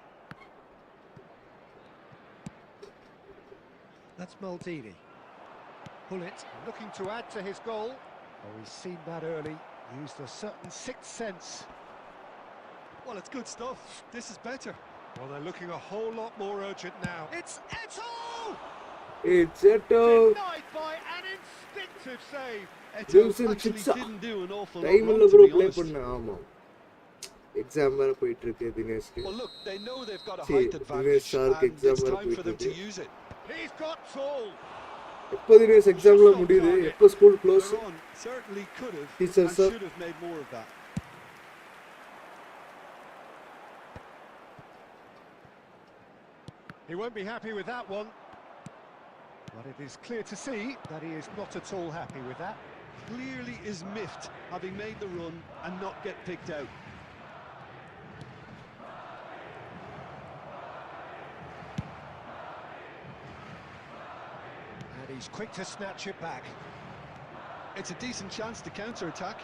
That's Maldini. Hullet looking to add to his goal. Oh, he's seen that early. Used a certain sixth sense. Well, it's good stuff. This is better. Well, they're looking a whole lot more urgent now. It's Eto'o! It's Eto'o. Denied by an instinctive save. Eto'o actually didn't do an awful lot wrong, to be honest. Exam வேற போயிட்டு இருக்கு தினேஷ்க்கு. Well, look, they know they've got a height advantage, and it's time for them to use it. He's got tall. எப்போ தினேஷ் எக்ஸாம்ல முடியுது? எப்போ school close? Certainly could have Teacher, and sir. should have made more of that. He won't be happy with that one. But it is clear to see that he is not at all happy with that. Clearly is miffed, having made the run and not get picked out. And he's quick to snatch it back. It's a decent chance to counter-attack.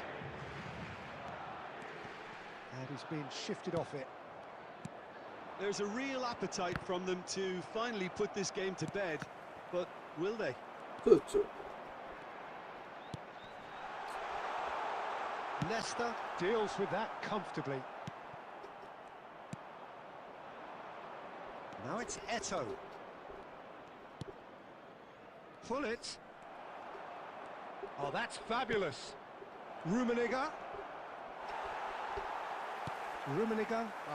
He's been shifted off it. There's a real appetite from them to finally put this game to bed, but will they? Good. Leicester deals with that comfortably. Now it's Eto'o. Pullet. Oh, that's fabulous. Rummenigge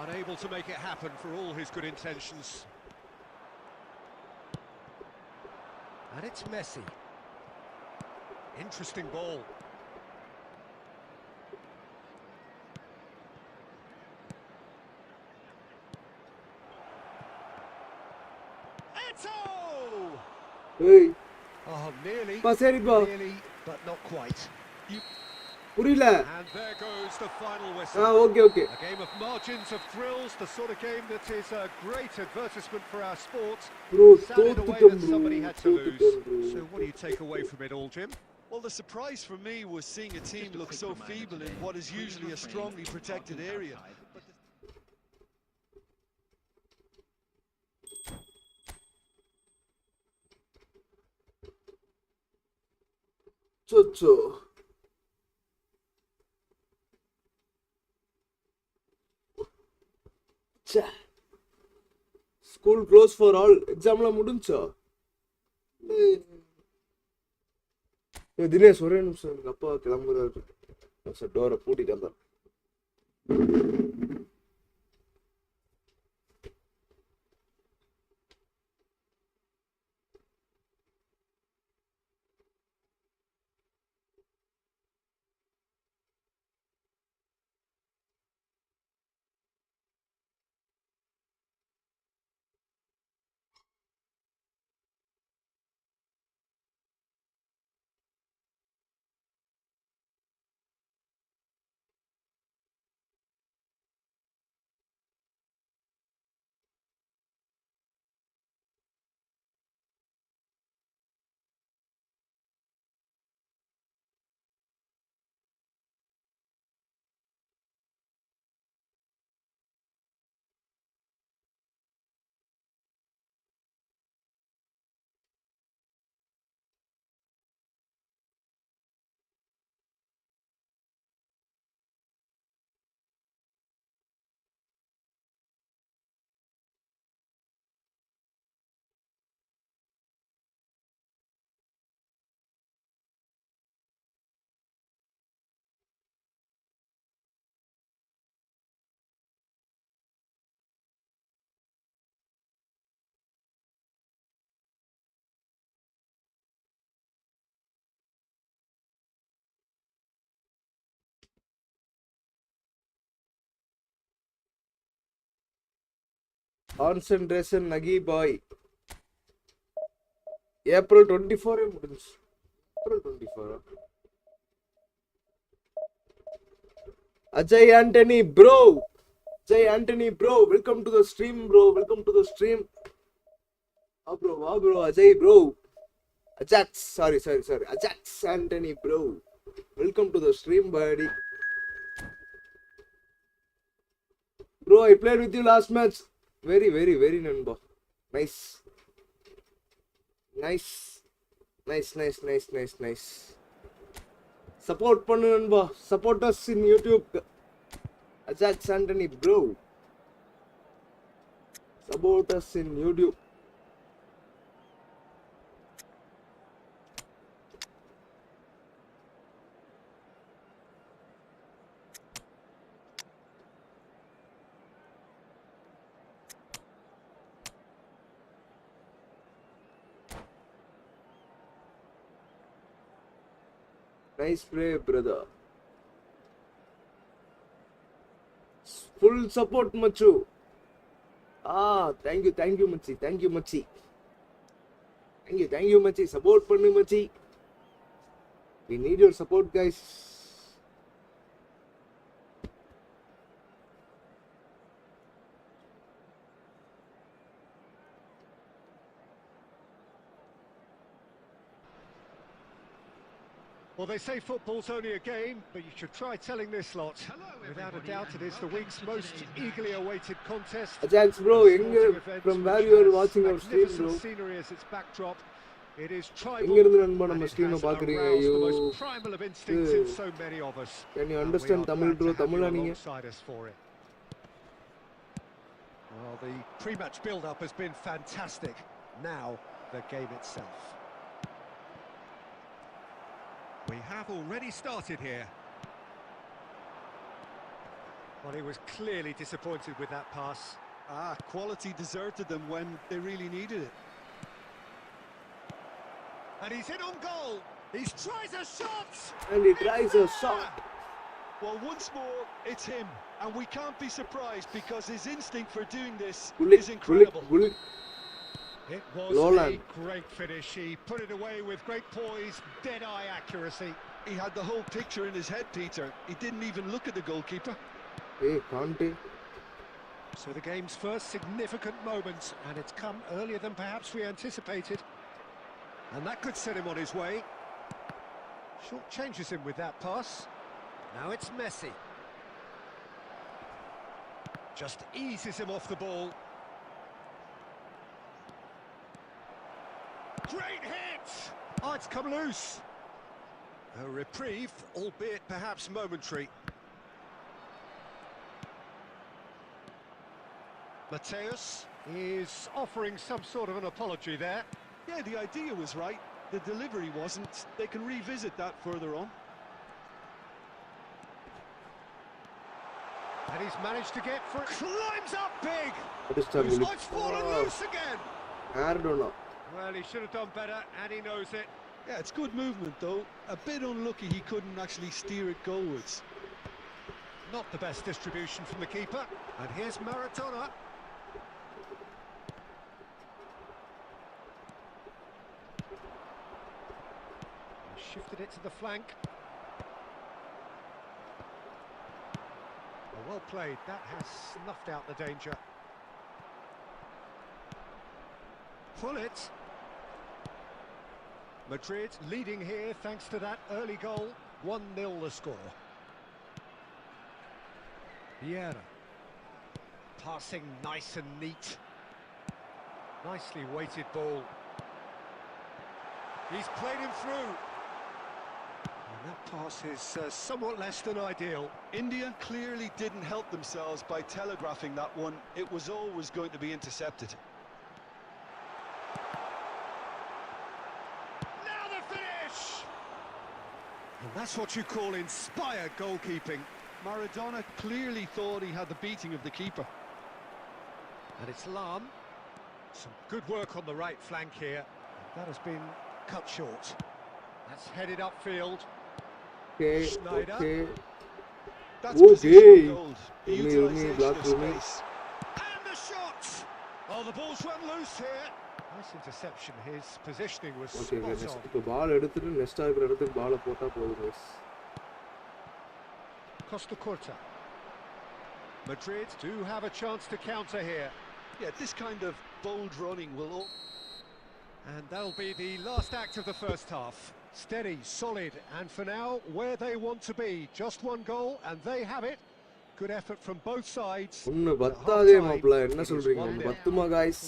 unable to make it happen for all his good intentions. And it's Messi. Interesting ball. Eto'o! Hey, Oh, nearly, pass ball. nearly, but not quite. புரியல. And there goes the final whistle. Okay. A game of margins of thrills, the sort of game that is a great advertisement for our sport. Bro, Sad in a way தோத்துட்டோம் that bro. somebody had to lose. bro. So what do you take away from it all, Jim? Well, the surprise for me was seeing a team look so feeble in what is usually a strongly protected area. But சொச்சோ. School close for all. எக்ஸாம்லாம் முடிஞ்சா? தினேஷ் ஒரே நிமிஷம், எங்க அப்பா கிளம்புறாரு. டோரை பூட்டிட்டு வந்தான். கான்சென்ட்ரேஷன் நகி பாய். ஏப்ரல் 24 முடிஞ்சு. April 24. Ajay Antony bro. Welcome to the stream bro. வா bro Ajay bro. Ajax sorry Ajax Antony bro. Welcome to the stream buddy. Bro, I played with you last match. Very Nanba. Nice. Support பண்ணு நண்பா. Support us in YouTube. Ajax Anthony bro. Support us in YouTube. Nice play, brother. Full support, Machu. Thank you, Machi. Thank you, Machi. Support pannu, Machi. We need your support, guys. Well, they say football's only a game, but you should try telling this lot. Without a doubt, it is the week's most eagerly awaited contest. Ajax bro, A எங்க sporting event from where which you are has watching our stream bro? magnificent scenery as its backdrop. It is எங்க tribal, இருந்து நண்பா and நம்ம it stream has பாக்குறீங்க? aroused ஐயோ, the most primal of instincts in so many of us. can you And we understand are Tamil glad bro? to have you தமிழா நீங்க? alongside us for it. Well, the pre-match build-up has been fantastic. Now, the game itself. We have already started here. Well, he was clearly disappointed with that pass. Quality deserted them when they really needed it. And he's in on goal. He tries a shot. And he tries a shot. Well, once more, it's him. And we can't be surprised because his instinct for doing this Bullet, is incredible. bullet. It was Lolan. a great finish. He put it away with great poise, dead-eye accuracy. He had the whole picture in his head, Peter. He didn't even look at the goalkeeper. Hey, Kante. So the game's first significant moment, and it's come earlier than perhaps we anticipated. And that could set him on his way. Short changes him with that pass. Now it's Messi. Just eases him off the ball. Great hit! Oh, it's come loose. A reprieve, albeit perhaps momentary. Mateus is offering some sort of an apology there. Yeah, the idea was right. The delivery wasn't. They can revisit that further on. And he's managed to get for it. Climbs up big! What is that? Oh, it's fallen loose again! Maradona. Well, he should have done better, and he knows it. Yeah, it's good movement, though. A bit unlucky he couldn't actually steer it goalwards. Not the best distribution from the keeper. And here's Maradona. He shifted it to the flank. Well played. That has snuffed out the danger. Pull it. Madrid leading here thanks to that early goal. 1-0 the score. Vieira. Passing nice and neat. Nicely weighted ball. He's played him through. And that pass is somewhat less than ideal. India clearly didn't help themselves by telegraphing that one. It was always going to be intercepted. Now the finish! And that's what you call inspired goalkeeping. Maradona clearly thought he had the beating of the keeper. And it's Lam. Some good work on the right flank here. That has been cut short. That's headed upfield. Okay, Schneider. okay. That's Okay. positional gold. The Rumi, utilisation block of Rumi. space. And the shot! Oh, the ball's run loose here. Nice interception. His positioning was Okay, okay, spot next. on. இப்போ பால் எடுத்துட்டு next இருக்கிற இடத்துக்கு பாலை போட்டா போதும் guys. Costa Curta. Madrid do have a chance to counter here. Yeah, this kind of bold running will... And that'll be the last act of the first half. Steady, solid, and for now, where they want to be. Just one goal, and they have it. Good effort from both sides. ஒன்னு பத்தாதே மாப்ள, என்ன சொல்றீங்க? ஒன்னு பத்துமா guys?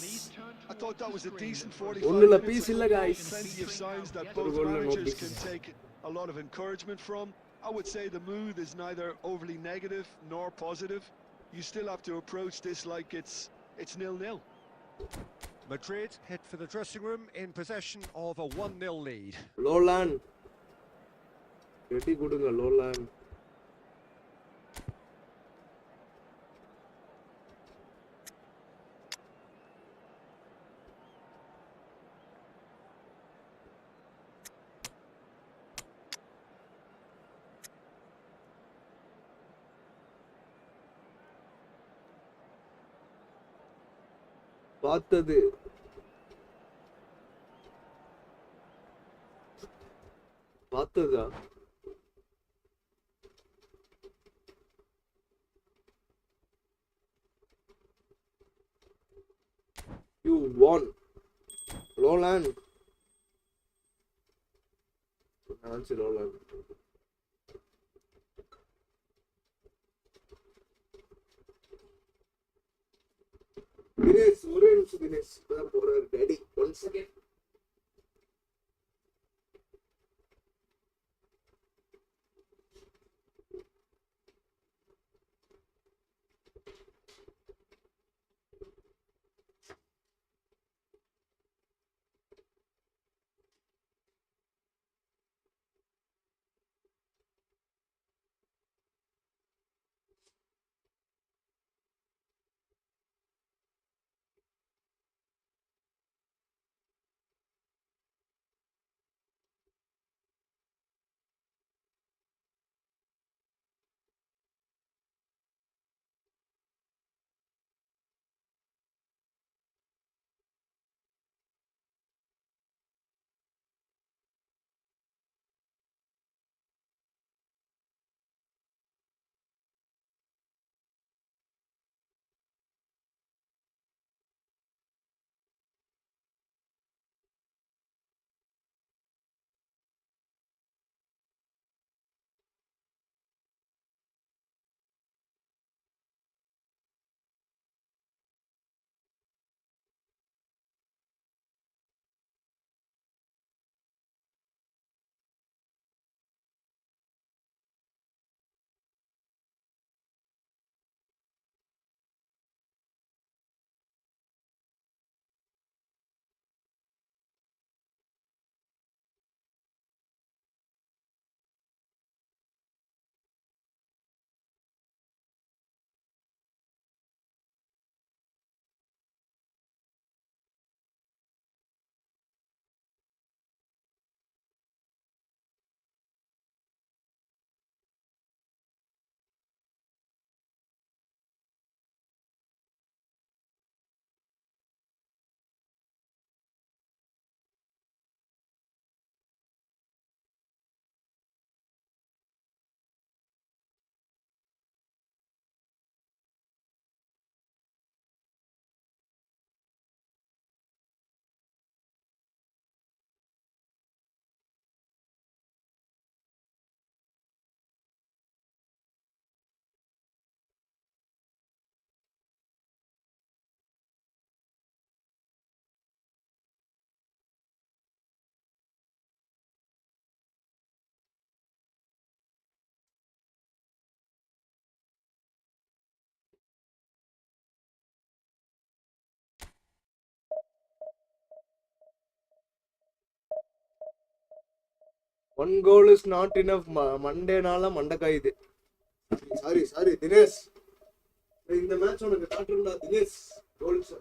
I thought that was a decent 45 ஒண்ணுல minutes. piece இல்ல guys. Plenty of signs that both goal and no managers piece. can take a lot of encouragement from. I would say the mood is neither overly negative nor positive. You still have to approach this like it's 0-0. Madrid head for the dressing room in possession of a 1-0 lead. Lolan. Ready கொடுங்க Lolan. பார்த்தது பார்த்ததா you won Lolan Nancy Roland. Dinesh, orange Dinesh. Daddy, 1 second. One goal is not enough. Monday nala mandaka idu. Sorry, Dinesh. In the match உனக்கு காட்டுறா Dinesh. Goals.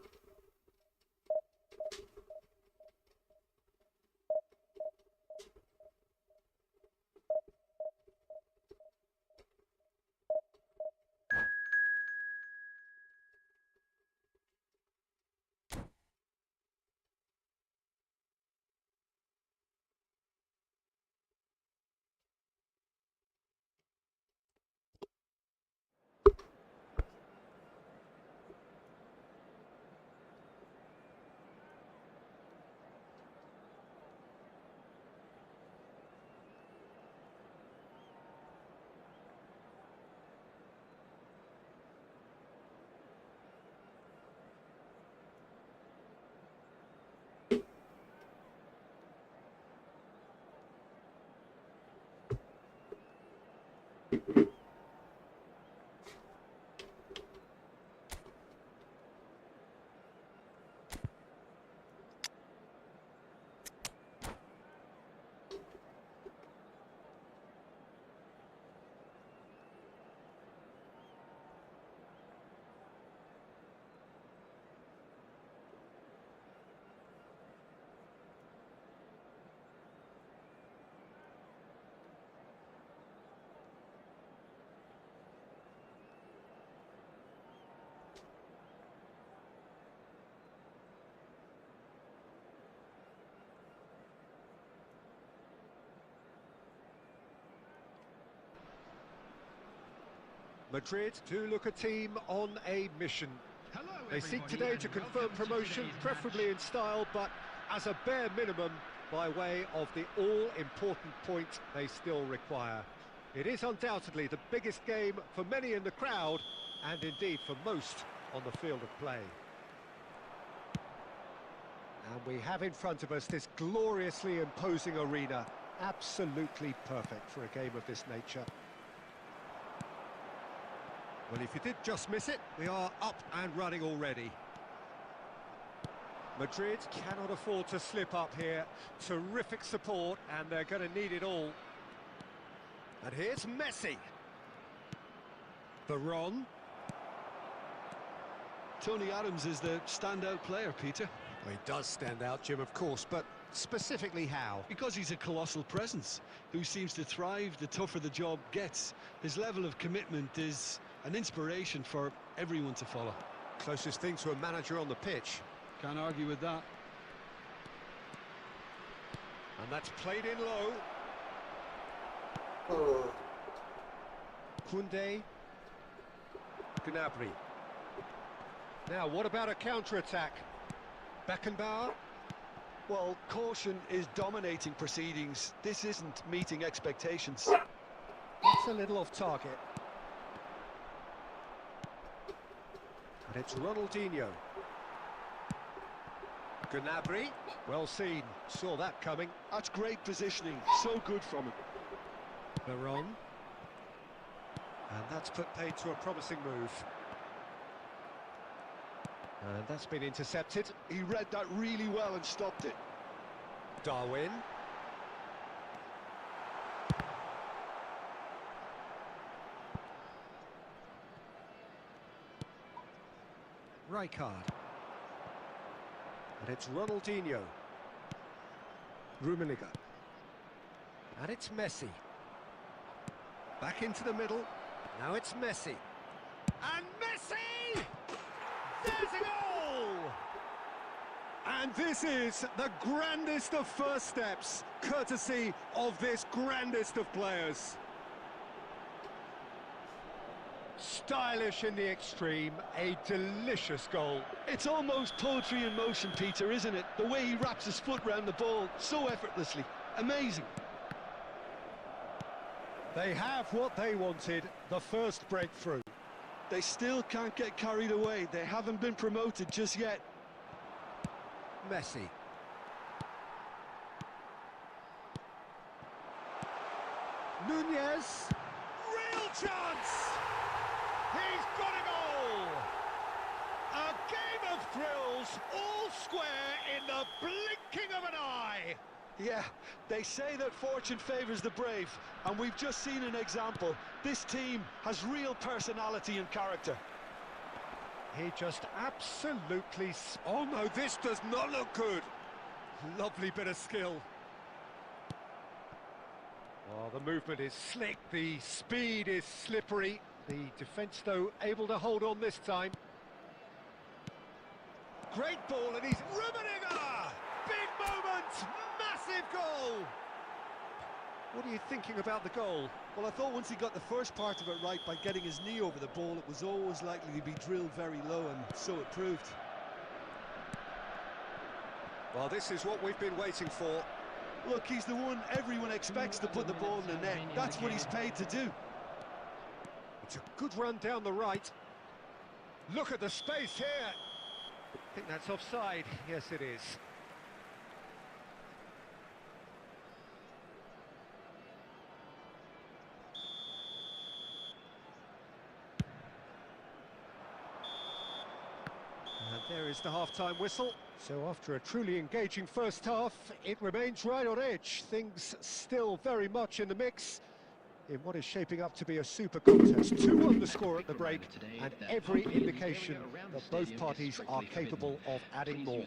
Madrid do look a team on a mission. They seek today to confirm promotion, preferably in style, but as a bare minimum, by way of the all-important point they still require. It is undoubtedly the biggest game for many in the crowd, and indeed for most on the field of play. And we have in front of us this gloriously imposing arena, absolutely perfect for a game of this nature. Well, if you did just miss it, we are up and running already. Madrid cannot afford to slip up here. Terrific support, and they're going to need it all. And here's Messi. Veron. Tony Adams is the standout player, Peter. Well, he does stand out, Jim, of course, but specifically how? Because he's a colossal presence who seems to thrive the tougher the job gets. His level of commitment is an inspiration for everyone to follow. Closest thing to a manager on the pitch. Can't argue with that. And that's played in low. Oh. Koundé. Gnabry. Now, what about a counter-attack? Beckenbauer. Well, caution is dominating proceedings. This isn't meeting expectations. It's a little off target. And it's Ronaldinho. Gnabry. Well seen. Saw that coming. That's great positioning. So good from him. Veron. And that's put paid to a promising move. And that's been intercepted. He read that really well and stopped it. Darwin. Rijkaard. And it's Ronaldinho. Rummenigge. And it's Messi. Back into the middle. Now it's Messi. And Messi! There's a goal! And this is the grandest of first steps, courtesy of this grandest of players. Stylish in the extreme, a delicious goal. It's almost poetry in motion, Peter, isn't it? The way he wraps his foot round the ball so effortlessly. Amazing. They have what they wanted, the first breakthrough. They still can't get carried away. They haven't been promoted just yet. Messi. Nunez. Real chance! He's got a goal! A game of thrills, all square in the blinking of an eye. Yeah, they say that fortune favours the brave, and we've just seen an example. This team has real personality and character. He just absolutely... Oh no, this does not look good. Lovely bit of skill. Oh, the movement is slick, the speed is slippery. The defence, though, able to hold on this time. Great ball, and he's Rummenigge! Big moment! Massive goal! What are you thinking about the goal? Well, I thought once he got the first part of it right by getting his knee over the ball, it was always likely to be drilled very low, and so it proved. Well, this is what we've been waiting for. Look, he's the one everyone expects to put the ball in the net. That's what he's paid to do. It's a good run down the right. Look at the space here. I think that's offside. Yes, it is. And there is the half-time whistle. So after a truly engaging first half, it remains right on edge. Things still very much in the mix in what is shaping up to be a super contest. 2-1 the score at the break, and every indication that both parties are capable of adding more.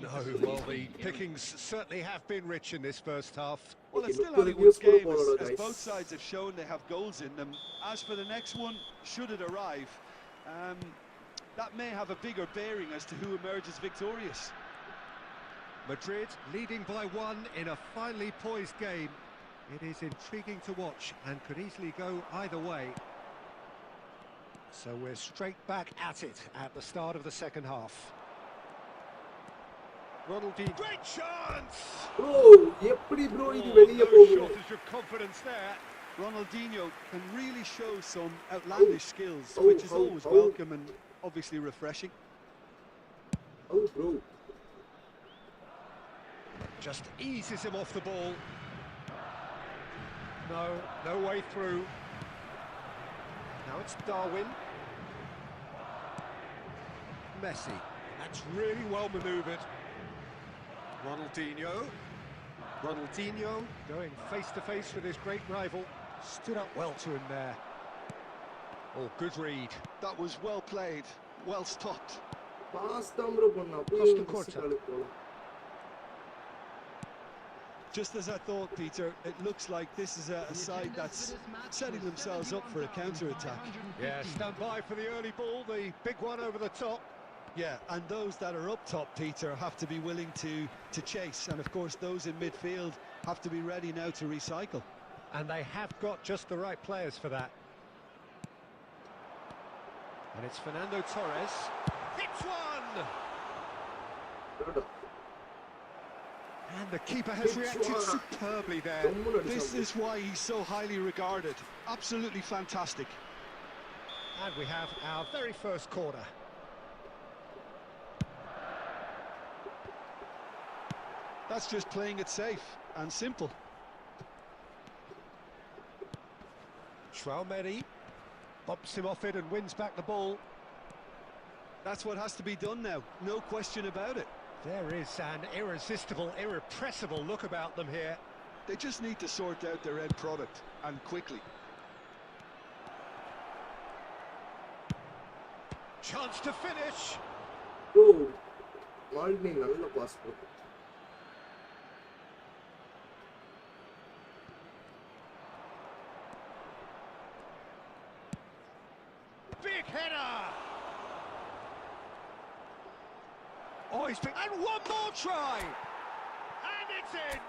No, well, the pickings certainly have been rich in this first half. Well, it's Okay, still look anyone's for the game, goal, as guys. both sides have shown they have goals in them. As for the next one, should it arrive, that may have a bigger bearing as to who emerges victorious. Madrid leading by 1 in a finely poised game. It is intriguing to watch and could easily go either way. So we're straight back at it at the start of the second half. Ronaldinho. Great chance! Bro எப்படி bro இது Oh, வெளிய no போகும்? shortage of confidence there. Ronaldinho can really show some outlandish skills, Oh, which is oh, always oh. welcome and obviously refreshing. Oh bro. Just eases him off the ball. No way through. Now it's Darwin. Messi. That's really well manoeuvred. Ronaldinho going face to face with his great rival. Stood up well to him there. Oh, good read. That was well played, well stopped. Pass தான் bro பண்ணா. Costa Corta. Just as I thought, Peter, it looks like this is a side that's setting themselves up for a counter-attack. Yeah, stand by for the early ball, the big one over the top. Yeah, and those that are up top, Peter, have to be willing to chase. And of course, those in midfield have to be ready now to recycle. And they have got just the right players for that. And it's Fernando Torres. Hits one! And the keeper has reacted superbly there. This is why he's so highly regarded. Absolutely fantastic. And we have our very first corner. That's just playing it safe and simple. Schwalmeri bumps him off it and wins back the ball. That's what has to be done now, no question about it. There is an irresistible, irrepressible look about them here. They just need to sort out their end product, and quickly. Chance to finish. Bro வால்னி நல்ல pass bro. Big header. Oh, he's been... And one more try. And it's in.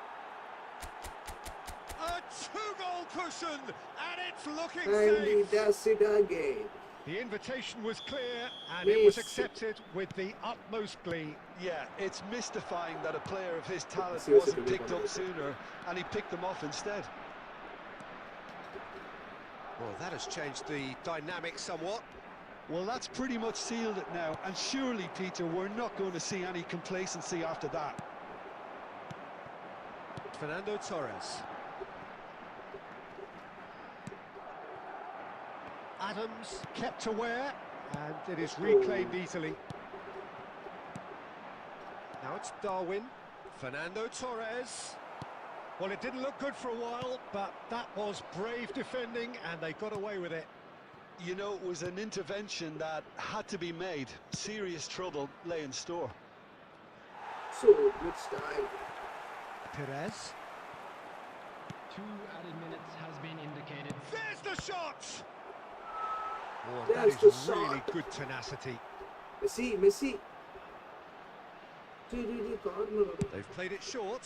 A two-goal cushion, and it's looking And he safe. does it again. The invitation was clear, and it was accepted with the utmost glee. Yeah, it's mystifying that a player of his talent Seriously, wasn't picked up really. sooner, and he picked them off instead. Well, that has changed the dynamic somewhat. Well, that's pretty much sealed it now, and surely, Peter, we're not going to see any complacency after that. Fernando Torres. Adams kept aware, and it is reclaimed easily. Now it's Darwin. Fernando Torres. Well, it didn't look good for a while, but that was brave defending, and they got away with it. You know, it was an intervention that had to be made. Serious trouble lay in store. So good style. Perez. 2 added minutes has been indicated. There's the shot! Oh, There's that is the really shot. good tenacity. Messi. Corner. They've played it short.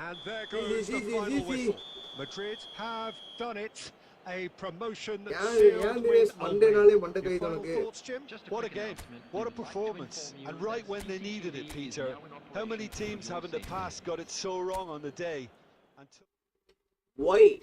And there goes the final whistle. Madrid have done it. A promotion sealed with a win. Your final thoughts, Jim? What a game, what a performance, and right when they needed it, Peter. How many teams have in the past got it so wrong on the day? And Why?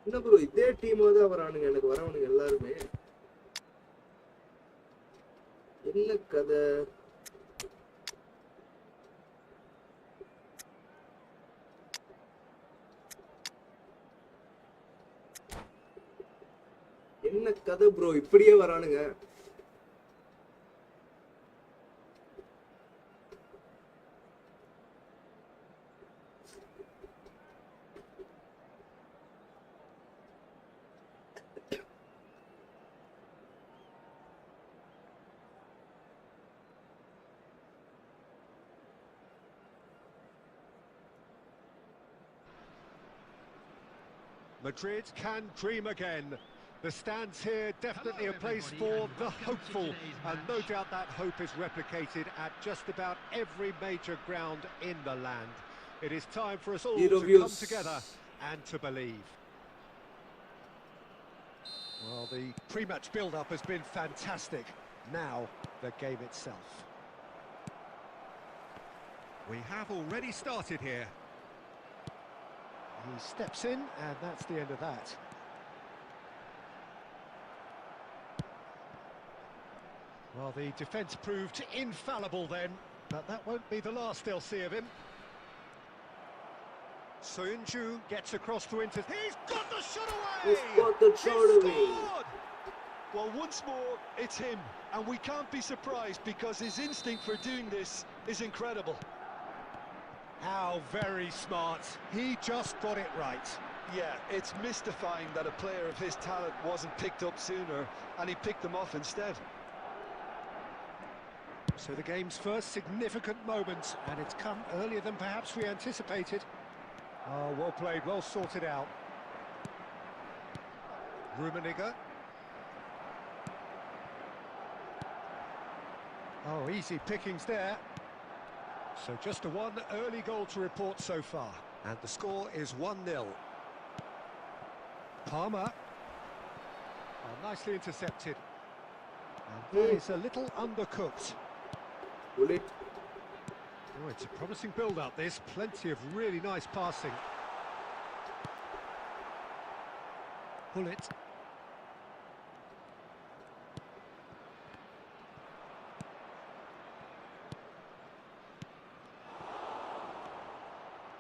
என்ன bro இதே டீமா தான் வரானுங்க எனக்கு வரவனுங்க எல்லாருமே. என்ன கதை? என்ன கதை ப்ரோ இப்படியே வரானுங்க? Madrid can dream again. The stands here definitely a place for the hopeful, and no doubt that hope is replicated at just about every major ground in the land. It is time for us all to come together and to believe. Well, the pre-match build-up has been fantastic. Now, the game itself. We have already started here. He steps in, and that's the end of that. Well, the defence proved infallible then, but that won't be the last they'll see of him. Soyuncu gets across to Inter. He's got the shot away! He's got the shot away! Well, once more, it's him, and we can't be surprised because his instinct for doing this is incredible. How very smart. He just got it right. Yeah, it's mystifying that a player of his talent wasn't picked up sooner, and he picked them off instead. So the game's first significant moment, and it's come earlier than perhaps we anticipated. Oh, well played, well sorted out. Rummenigge. Oh, easy pickings there. So just a one early goal to report so far. And the score is 1-0. Palmer. Oh, nicely intercepted. And that is a little undercooked. Bullet. Oh, it's a promising build-up, this. Plenty of really nice passing. Bullet.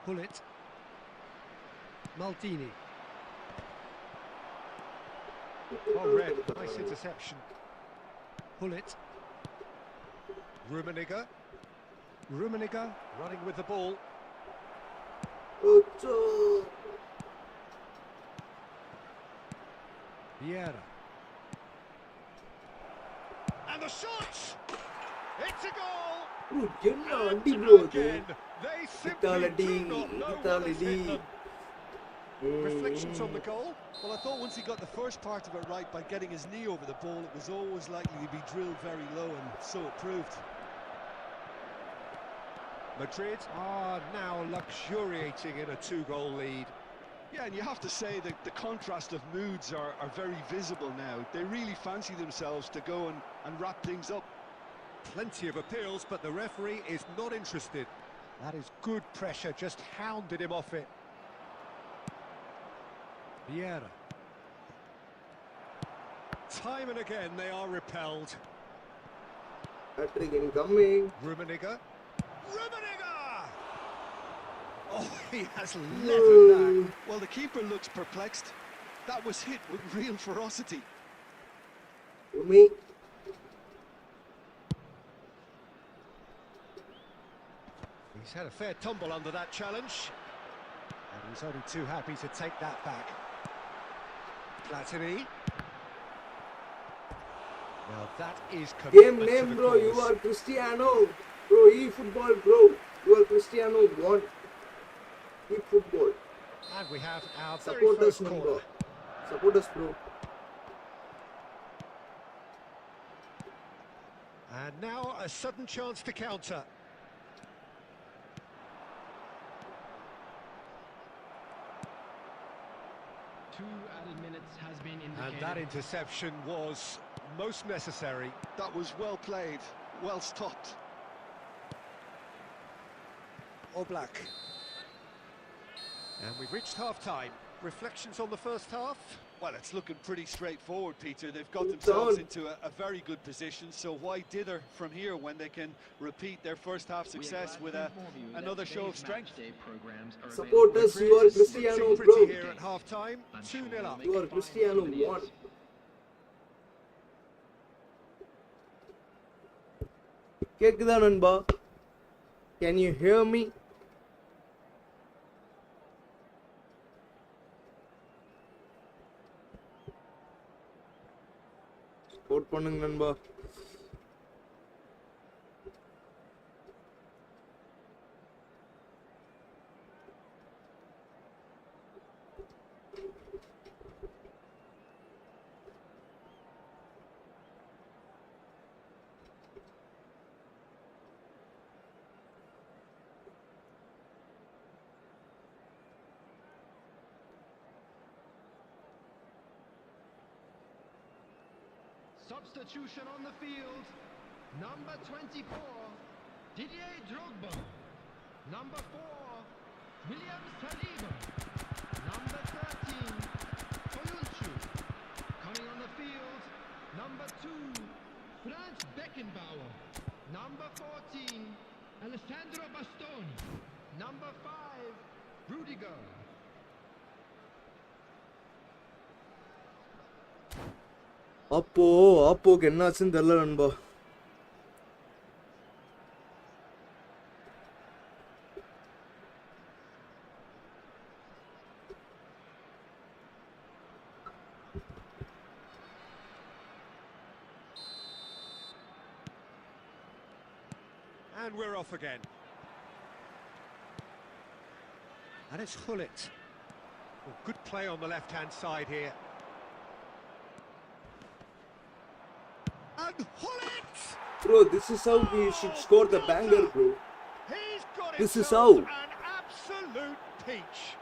Bullet. Maldini. Oh, red. Nice interception. Bullet. Rummenigge. Rummenigge running with the ball. Ocho. Vieira. And the shot! It's a goal! என்ன அடி And bro இது? again, they simply do not know what has hit them. Reflections on the goal? Well, I thought once he got the first part of it right by getting his knee over the ball, it was always likely to be drilled very low, and so it proved. Madrid are now luxuriating in a two-goal lead. Yeah, and you have to say that the contrast of moods are very visible now. They really fancy themselves to go and wrap things up. Plenty of appeals, but the referee is not interested. That is good pressure, just hounded him off it. Vieira. Time and again they are repelled. Patrick incoming. Rummenigge. Rummenigge! Oh, he has leathered that. Well, the keeper looks perplexed. That was hit with real ferocity. Me. He's had a fair tumble under that challenge. And he's only too happy to take that back. Platini. Now that is Game commitment to name the bro, you cause. are Cristiano. Bro, e-football bro. You are Cristiano 1. E-football. And we have our very Support us first Nanba. corner. Support us bro. And now a sudden chance to counter. Two added minutes has been indicated. And that interception was most necessary. That was well played, well stopped. Oblak. And we've reached half-time. Reflections on the first half? Well, it's looking pretty straightforward, Peter. They've got themselves into a very good position, so why dither from here when they can repeat their first half success with another show of strength? Supporters, you are Cristiano, Pretty bro. here at half-time, 2-0 up. You are Cristiano 1. கேக்குதா நண்பா? Can you hear me? Support பண்ணுங்க நண்பா. Substitution on the field. Number 24, Didier Drogba. Number 4, William Saliba. Number 13, Toyuncu. Coming on the field, number 2, Franz Beckenbauer. Number 14, Alessandro Bastoni. Number 5, Rudiger. அப்போக்கு என்னாச்சுன்னு தெரியல நண்பா. And we're off again. And it's Hullet. Well, good play on the left-hand side here. And Hullet! Bro, this is how we should score the banger, bro. He's got This is himself how. an absolute peach.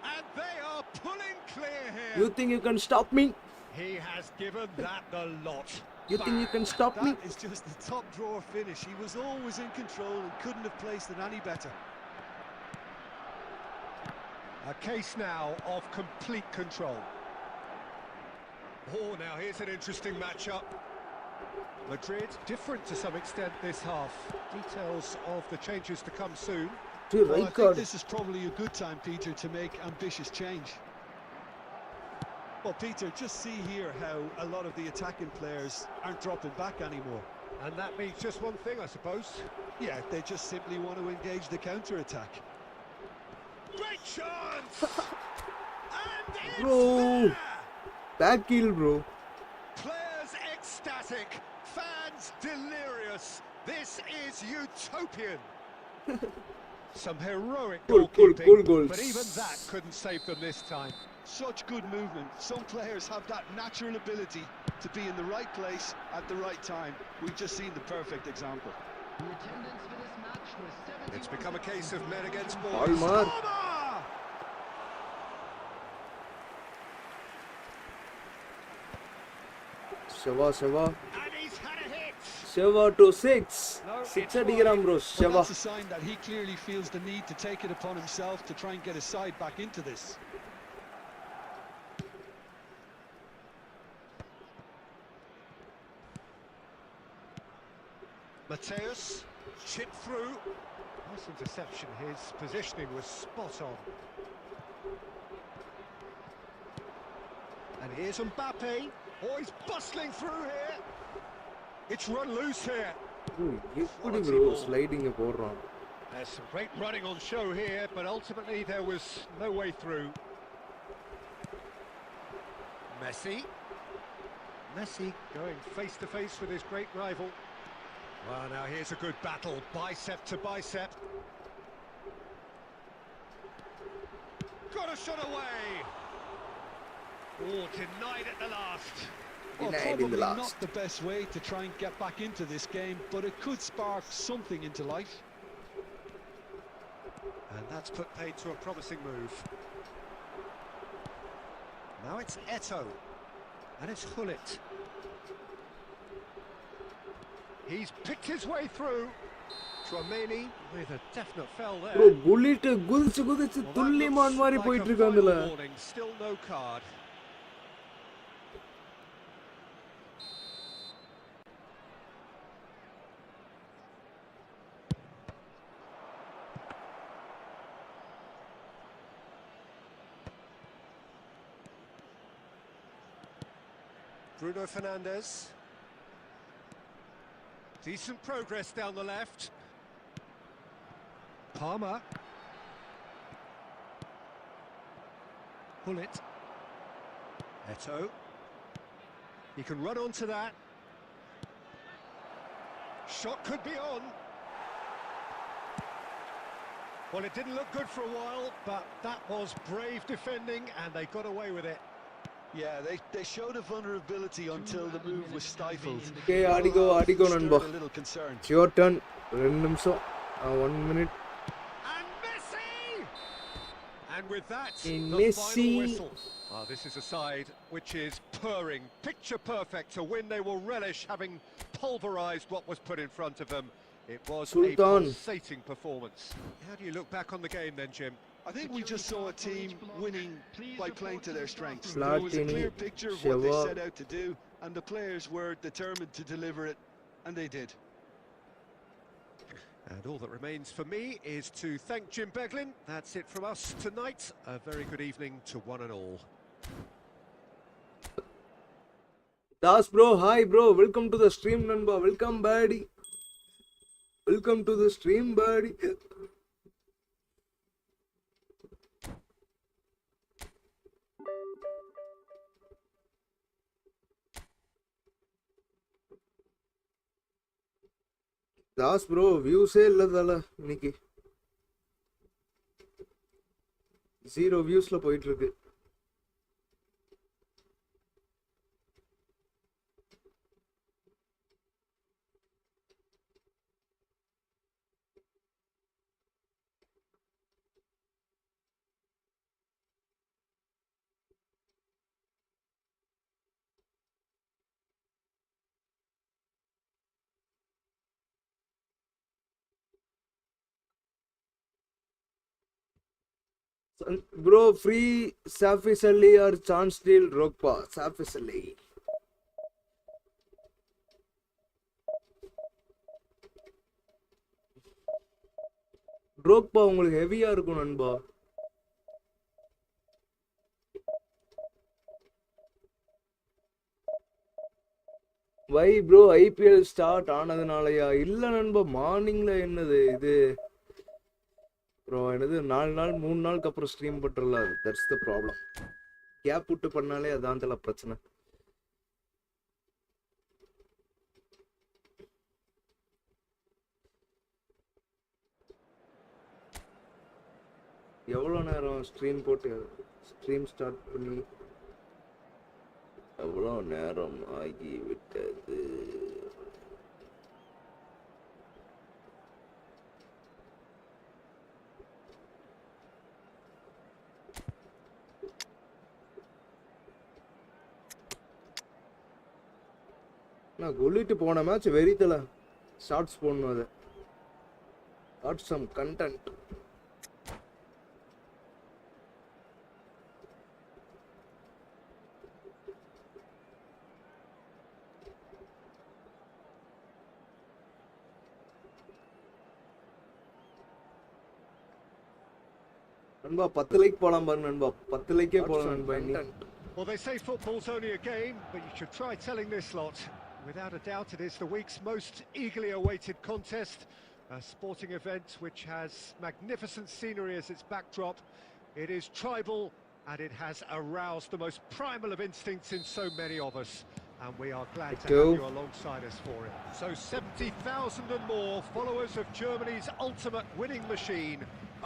And they are pulling clear here. You think you can stop me? He has given that the lot. You think you can stop me? That is just the top drawer finish. He was always in control and couldn't have placed it any better. A case now of complete control. Oh, now here's an interesting matchup. Madrid different to some extent this half. Details of the changes to come soon. Dude, Well, I right think card. this is probably a good time, Peter, to make ambitious change. Well, Peter, just see here how a lot of the attacking players aren't dropping back anymore. And that means just one thing, I suppose. Yeah, they just simply want to engage the counter-attack. Great chance! And it's Bro. there! Back heel, bro. Players ecstatic, fans delirious. This is utopian. Some heroic Goal goalkeeping, goals. but even that couldn't save them this time. Such good movement. Some players have that natural ability to be in the right place at the right time. We've just seen the perfect example. The attendance for this match was 71,000. It's become a case of men against boys. Palmer. Palmer! Sheva. And he's had a hit. Sheva to 6. No, 6 it's அடிக்கிறான் bro. But Sheva. that's a sign that he clearly feels the need to take it upon himself to try and get his side back into this. Mateus, chip through. Nice interception, his positioning was spot on. And here's Mbappe. Oh, he's bustling through here. It's run loose here. எப்படி bro sliding போடுறான்? There's some great running on show here, but ultimately there was no way through. Messi going face to face with his great rival. Well, now here's a good battle, bicep to bicep. Got a shot away. Oh, denied at the last. Well, Denied in the probably last. not the best way to try and get back into this game, but it could spark something into life. And that's put paid to a promising move. Now it's Eto. And it's Hullet. He's picked his way through. Tromeni with a definite foul there. Bro bullet குதிச்சு Well, that துல்லியமான் looks மாதிரி like போயிட்டு a இருக்கு final அதுல. warning. Still no card. Bruno Fernandes. Decent progress down the left. Palmer. Pull it. Eto. He can run onto that. Shot could be on. Well, it didn't look good for a while, but that was brave defending and they got away with it. Yeah, they showed a vulnerability until the move was stifled. Okay, Adigo Nanba. A little concerned. It's your turn. 2 நிமிஷம் 1 minute. And Messi! And with that, In the Messi. final whistle. This is a side which is purring, picture perfect to win. They will relish having pulverised what was put in front of them. It was Sultan. a pulsating performance. How do you look back on the game then, Jim? I think we just saw a team winning by playing to their strengths. There was a Platini, clear picture of what they Sheva. set out to do, and the players were determined to deliver it, and they did. And all that remains for me is to thank Jim Beglin. That's it from us tonight. A very good evening to one and all. Das bro, hi bro, welcome to the stream Nanba. Welcome buddy. Welcome to the stream buddy. Das bro வியூஸே இல்லதால இன்னைக்கு 0 வியூஸ்ல போயிட்டு இருக்கு. Bro, free Safi Salli or chance deal Rokpa. Safi Salli. Rokpa உங்களுக்கு ஹெவியா இருக்கும் நண்பா. வை bro IPL start ஆனதுனாலயா? இல்ல நண்பா, மார்னிங்ல என்னது இது ப்ரோ, என்னது 4 நாள் 3 நாளுக்கு அப்புறம் ஸ்ட்ரீம் பண்றல, தட்ஸ் த ப்ராப்ளம். கேப் விட்டு பண்ணாலே அதான் தல பிரச்சனை. எவ்வளோ நேரம் ஸ்ட்ரீம் போட்டு ஸ்ட்ரீம் ஸ்டார்ட் பண்ணி எவ்வளோ நேரம் ஆகிவிட்டது? நான் கொல்லிட்டு போன மேட்ச் வெறித்தல ஷார்ட்ஸ் போடணும். அதை வாட் சம் கண்டென்ட். நண்பா 10 லைக் போலாம் பாருங்க நண்பா, 10 லைக்கே போலாம் நண்பா. Well, they say football's only a game, but you should try telling this lot. Without a doubt, it is the week's most eagerly awaited contest, a sporting event which has magnificent scenery as its backdrop. It is tribal and it has aroused the most primal of instincts in so many of us, and we are glad to have you alongside us for it. So 70,000 and more followers of Germany's ultimate winning machine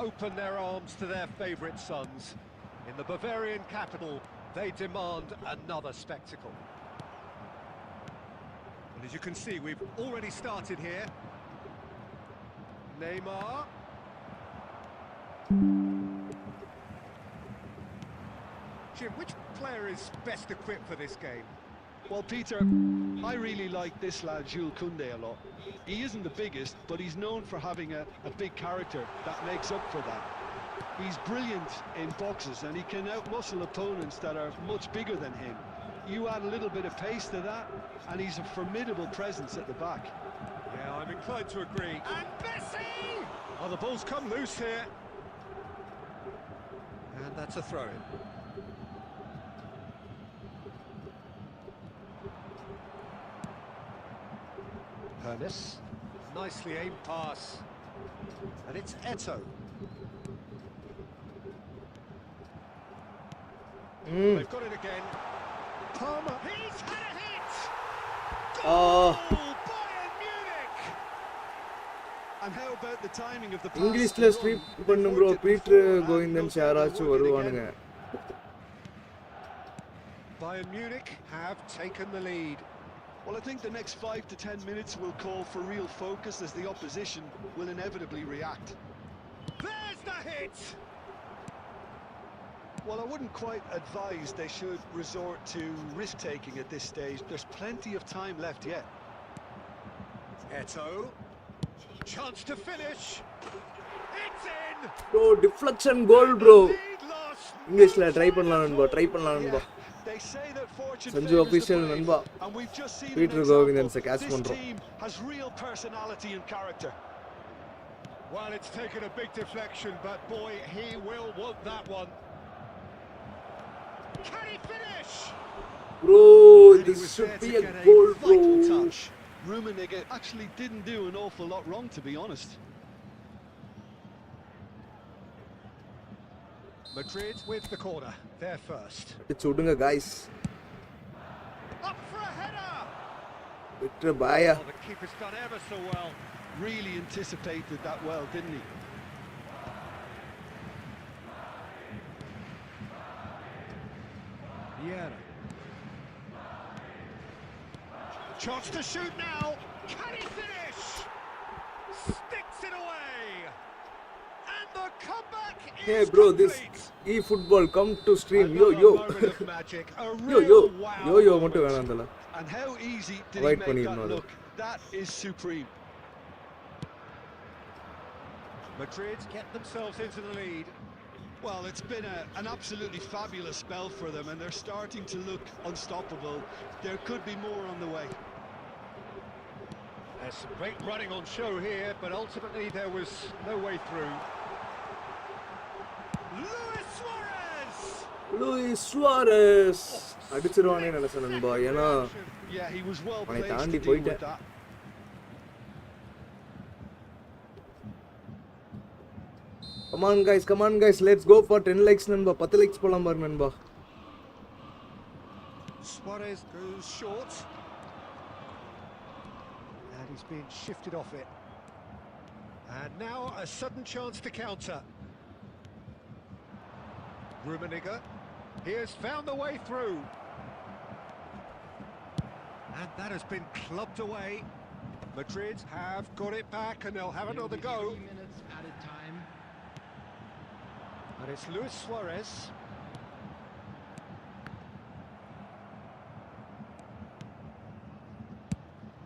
open their arms to their favourite sons. In the Bavarian capital, they demand another spectacle. And as you can see, we've already started here. Neymar. Jim, which player is best equipped for this game? Well, Peter, I really like this lad, Jules Koundé, a lot. He isn't the biggest, but he's known for having a big character that makes up for that. He's brilliant in boxes, and he can outmuscle opponents that are much bigger than him. You add a little bit of pace to that, and he's a formidable presence at the back. Yeah, I'm inclined to agree. And Messi! Oh, the ball's come loose here. And that's a throw-in. Hernes, nicely aimed pass, and it's Eto'o. They've got it again. Palmer, he's had a hit! Goal! Bayern Munich! And how about the timing of the pass? இங்கிலீஷ்ல street பண்ணும் bro Peter Govindan யாராச்சும் வருவானுங்க. Bayern Munich have taken the lead. Well, I think the next 5 to 10 minutes will call for real focus as the opposition will inevitably react. There's the hit! Well, I wouldn't quite advise they should resort to risk-taking at this stage. There's plenty of time left yet. Eto'o, chance to finish. It's in! Bro, deflection goal bro. Lead lost. இங்கிலீஷ்ல try பண்ணலாம் நண்பா, try பண்ணலாம் நண்பா. They say that fortune Sanju favors official the brave, Nanba. and we've just seen Peter an Govindan se example. catch This பண்றோம். team has real personality and character. Well, it's taken a big deflection, but boy, he will want that one. Can he finish? Bro, And he this was should there be to a get goal Vital bro. touch. Rummenigge actually didn't do an awful lot wrong, to be honest. Madrid with the corner. They're first. சுடுங்க guys. Up for a header! விட்டு பாயா. Oh, the keeper's done ever so well. Really anticipated that well, didn't he? Vieira. Chance to shoot now. Can he finish? Sticks it away. And the comeback is Hey bro, this complete. e-football come to stream. Yo Another yo. moment of magic. A Yo real yo. wow Yo yo moment. மட்டும் வேணாம் தல. And how easy did Avoid he make பண்ணிடணும் that அது. look? That is supreme. Madrid get themselves into the lead. Well, it's been an absolutely fabulous spell for them, and they're starting to look unstoppable. There could be more on the way. There's some great running on show here, but ultimately there was no way through. Luis Suarez! Luis Suarez அடிச்சிருவானே நினைச்சேன் நண்பா. ஏனா Yeah, he was well அவனை placed to தாண்டி deal போயிட்டேன். with that. Come on guys, let's go for 10 likes நண்பா. 10 likes போலாம் பாரு நண்பா. Suarez goes short. And he's been shifted off it. And now a sudden chance to counter. Rummenigge, he has found the way through. And that has been clubbed away. Madrid have got it back and they'll have another go. 3 minutes added time. And it's Luis Suarez.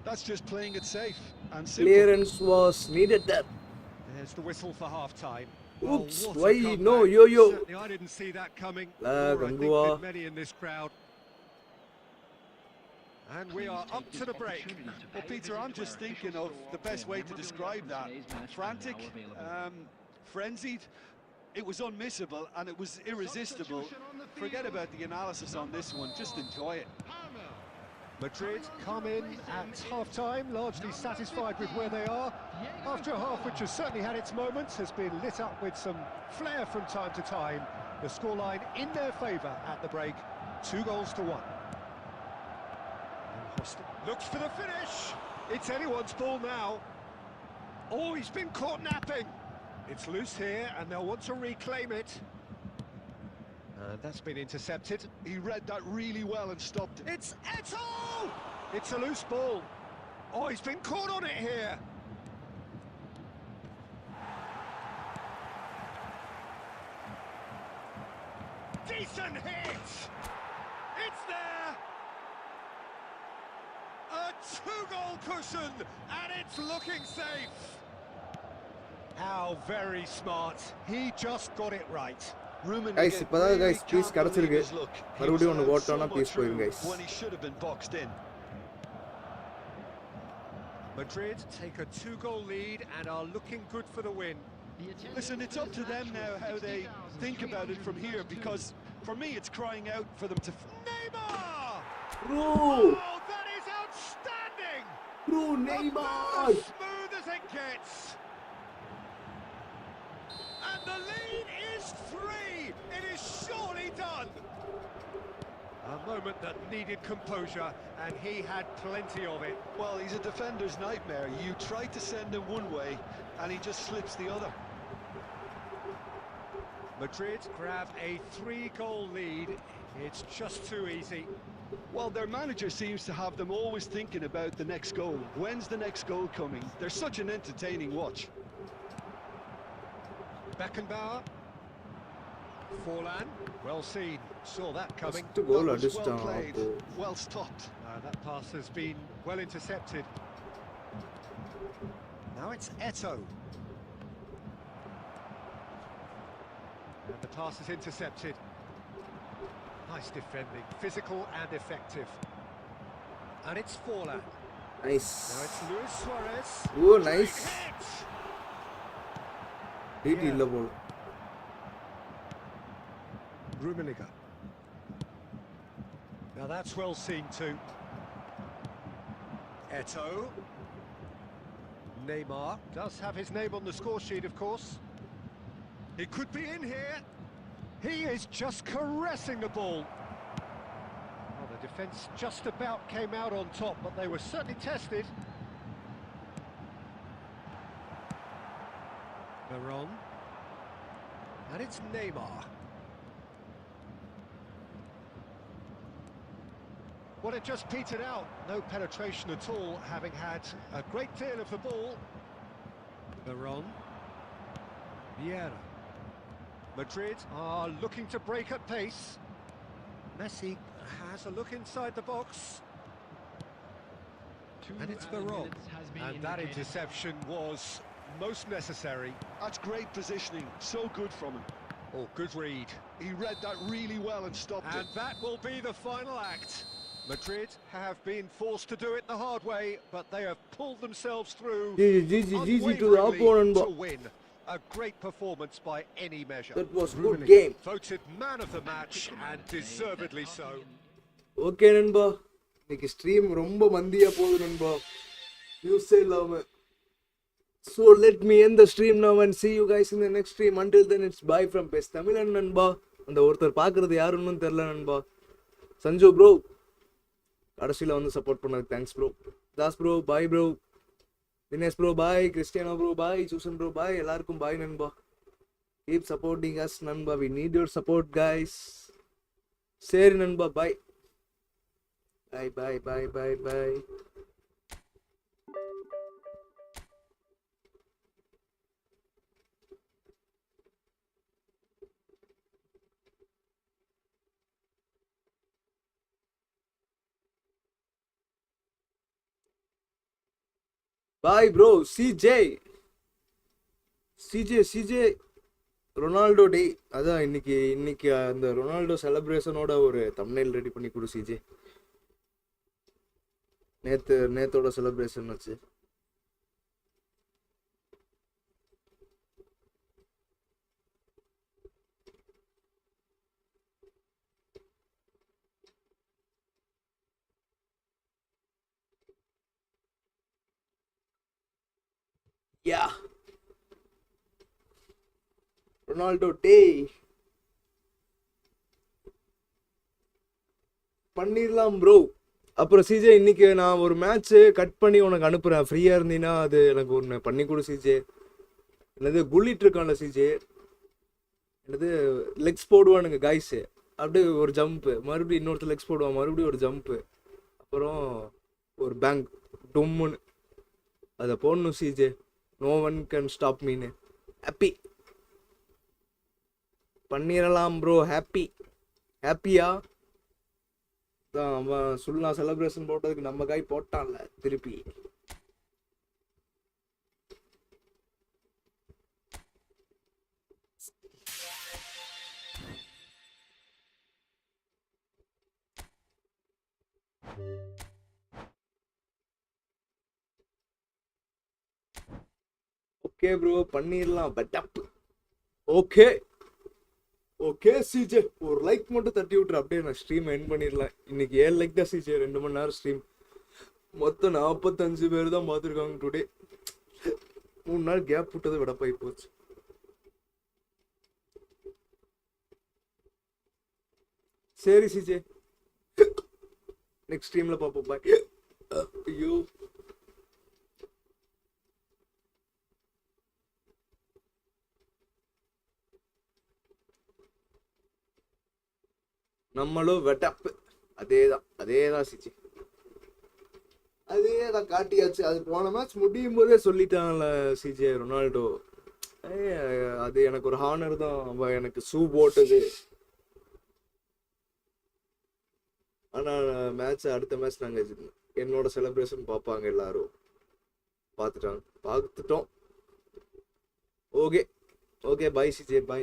That's just playing it safe and simple. Clearance was needed there. There's the whistle for half-time. Oops, what a why comeback. no yo-yo? Certainly I didn't see that coming. La Nor I think Gangua. did many in this crowd. And we are up to the break. Well, Peter, I'm just thinking of the best way to describe that. Frantic, frenzied. It was unmissable and it was irresistible. Forget about the analysis on this one, just enjoy it. Madrid come in at half-time, largely satisfied with where they are. After a half which has certainly had its moments, has been lit up with some flair from time to time. The scoreline in their favour at the break, 2-1. Looks for the finish. It's anyone's ball now. Oh, he's been caught napping. It's loose here and they'll want to reclaim it. And that's been intercepted. He read that really well and stopped it. It's Eto'o! It's a loose ball. Oh, he's been caught on it here. Decent hit! It's there! Two-goal cushion, and it's looking safe. How very smart. He just got it right. Guys, இப்பதான் guys piece கிடைச்சிருக்கு. மறுபடியும் ஒன்னு ஓட்டோம்னா piece போயிடும் guys. When he should have been boxed in. Madrid take a 2-goal lead and are looking good for the win. Listen, it's up to them now how they think about it from here, because for me it's crying out for them to... Neymar! Bro, Oh, that is outstanding! bro, Neymar. As smooth as it gets. And the lead is 3. It is surely done. A moment that needed composure, and he had plenty of it. Well, he's a defender's nightmare. You try to send him one way and he just slips the other. Madrid grab a 3-goal lead. It's just too easy. Well, their manager seems to have them always thinking about the next goal. When's the next goal coming? They're such an entertaining watch. Beckenbauer. Forlan. Well seen. Saw that coming. First goal That was அடிச்சிட்டான் well played, அப்போ. well stopped. That pass has been well intercepted. Now it's Eto'o. And the pass is intercepted. Nice defending, physical and effective. And it's Forlan. Nice. Now it's Luis Suarez. Oh, nice. Hit! DT இல்ல போல. Rummenigge. Now that's well seen too. Eto'o. Neymar does have his name on the score sheet, of course. He could be in here. He is just caressing the ball. Well, the defence just about came out on top, but they were certainly tested. Veron. And it's Neymar. Well, it just petered out. No penetration at all, having had a great deal of the ball. Veron. Vieira. Madrid are looking to break at pace. Messi has a look inside the box. And it's Veron. And that interception was most necessary. That's great positioning, so good from him. Oh, good read. He read that really well and stopped And it. that will be the final act. Madrid have been forced to do it the hard way, but they have pulled themselves through GG to the opponent. to win. A great performance by any measure. That was good game. Voted man of the match, and deservedly so. Okay நண்பா, இன்னைக்கு stream ரொம்ப மந்தியா போகுது நண்பா, நியூஸே இல்லாம. So let me end the stream now and see you guys in the next stream. Until then, it's bye from Best Tamil நண்பா. அந்த ஒருத்தர் பார்க்கறது யாருன்னு தெரியல நண்பா. சஞ்சு ப்ரோ கடைசியில் வந்து சப்போர்ட் பண்ணதுக்கு thanks bro. Das bro bye bro. Dinesh bro bye. Cristiano bro bye. Susan bro bye. எல்லாருக்கும் பாய் நண்பா. கீப் சப்போர்ட்டிங் அஸ் நண்பா. We need your support guys. சரி நண்பா, bye bye bye bye bye bye. Bye bro. CJ Ronaldo டே. அதான் இன்னைக்கு அந்த Ronaldo செலிப்ரேஷனோட ஒரு தம்ப்நெயில் ரெடி பண்ணி கொடு சிஜே. நேத்தோட செலிப்ரேஷன் வச்சு. யா ரொனால்டோ டே பண்ணிடலாம் ப்ரோ. அப்புறம் சிஜே, இன்னைக்கு நான் ஒரு மேட்ச்சு கட் பண்ணி உனக்கு அனுப்புறேன். ஃப்ரீயா இருந்தீங்கன்னா அது எனக்கு ஒன்று பண்ணி கொடு சிஜே. என்னது குள்ளிட்டு இருக்கான்ல சிஜே, என்னது லெக்ஸ் போடுவானுங்க காய்ஸு. அப்படியே ஒரு ஜம்ப்பு, மறுபடியும் இன்னொருத்தர் லெக்ஸ் போடுவான், மறுபடியும் ஒரு ஜம்ப்பு, அப்புறம் ஒரு பேங்க் டொம்முன்னு அதை போடணும் CJ. No one can stop me now. Happy பண்ணிடலாம் ப்ரோ. ஹாப்பியா? தான் அவன் சுல்லா செலிப்ரேஷன் போட்டதுக்கு நம்ம காய் போட்டான்ல திருப்பி. ஓகே ப்ரோ பண்ணிடலாம் பட் ஓகே ஓகே சிஜே ஒரு லைக் மட்டும் தட்டி விட்டுரு, அப்படியே நான் ஸ்ட்ரீம் எண்ட் பண்ணிடலாம். இன்னைக்கு 7 லைக் தான் சிஜே, 2 மணி நேரம் ஸ்ட்ரீம். மொத்தம் 45 பேர் தான் பார்த்துருக்காங்க டுடே. 3 நாள் கேப் விட்டது விடப்பாய் போச்சு. சரி சிஜே, நெக்ஸ்ட் ஸ்ட்ரீம்ல பார்ப்போம். பாய். ஐயோ நம்மளும் வெட்டப்பு. அதேதான் சிச்சி, அதேதான் காட்டியாச்சு. அது போன மேட்ச் முடியும் போதே சொல்லிட்டாங்கல்ல சிஜே ரொனால்டோ. அது எனக்கு ஒரு ஹானர் தான், அவன் எனக்கு ஷூ போட்டது. ஆனா அடுத்த மேட்ச் நாங்க என்னோட செலிப்ரேஷன் பார்ப்பாங்க எல்லாரும். பார்த்துட்டோம். Okay bye CJ, by.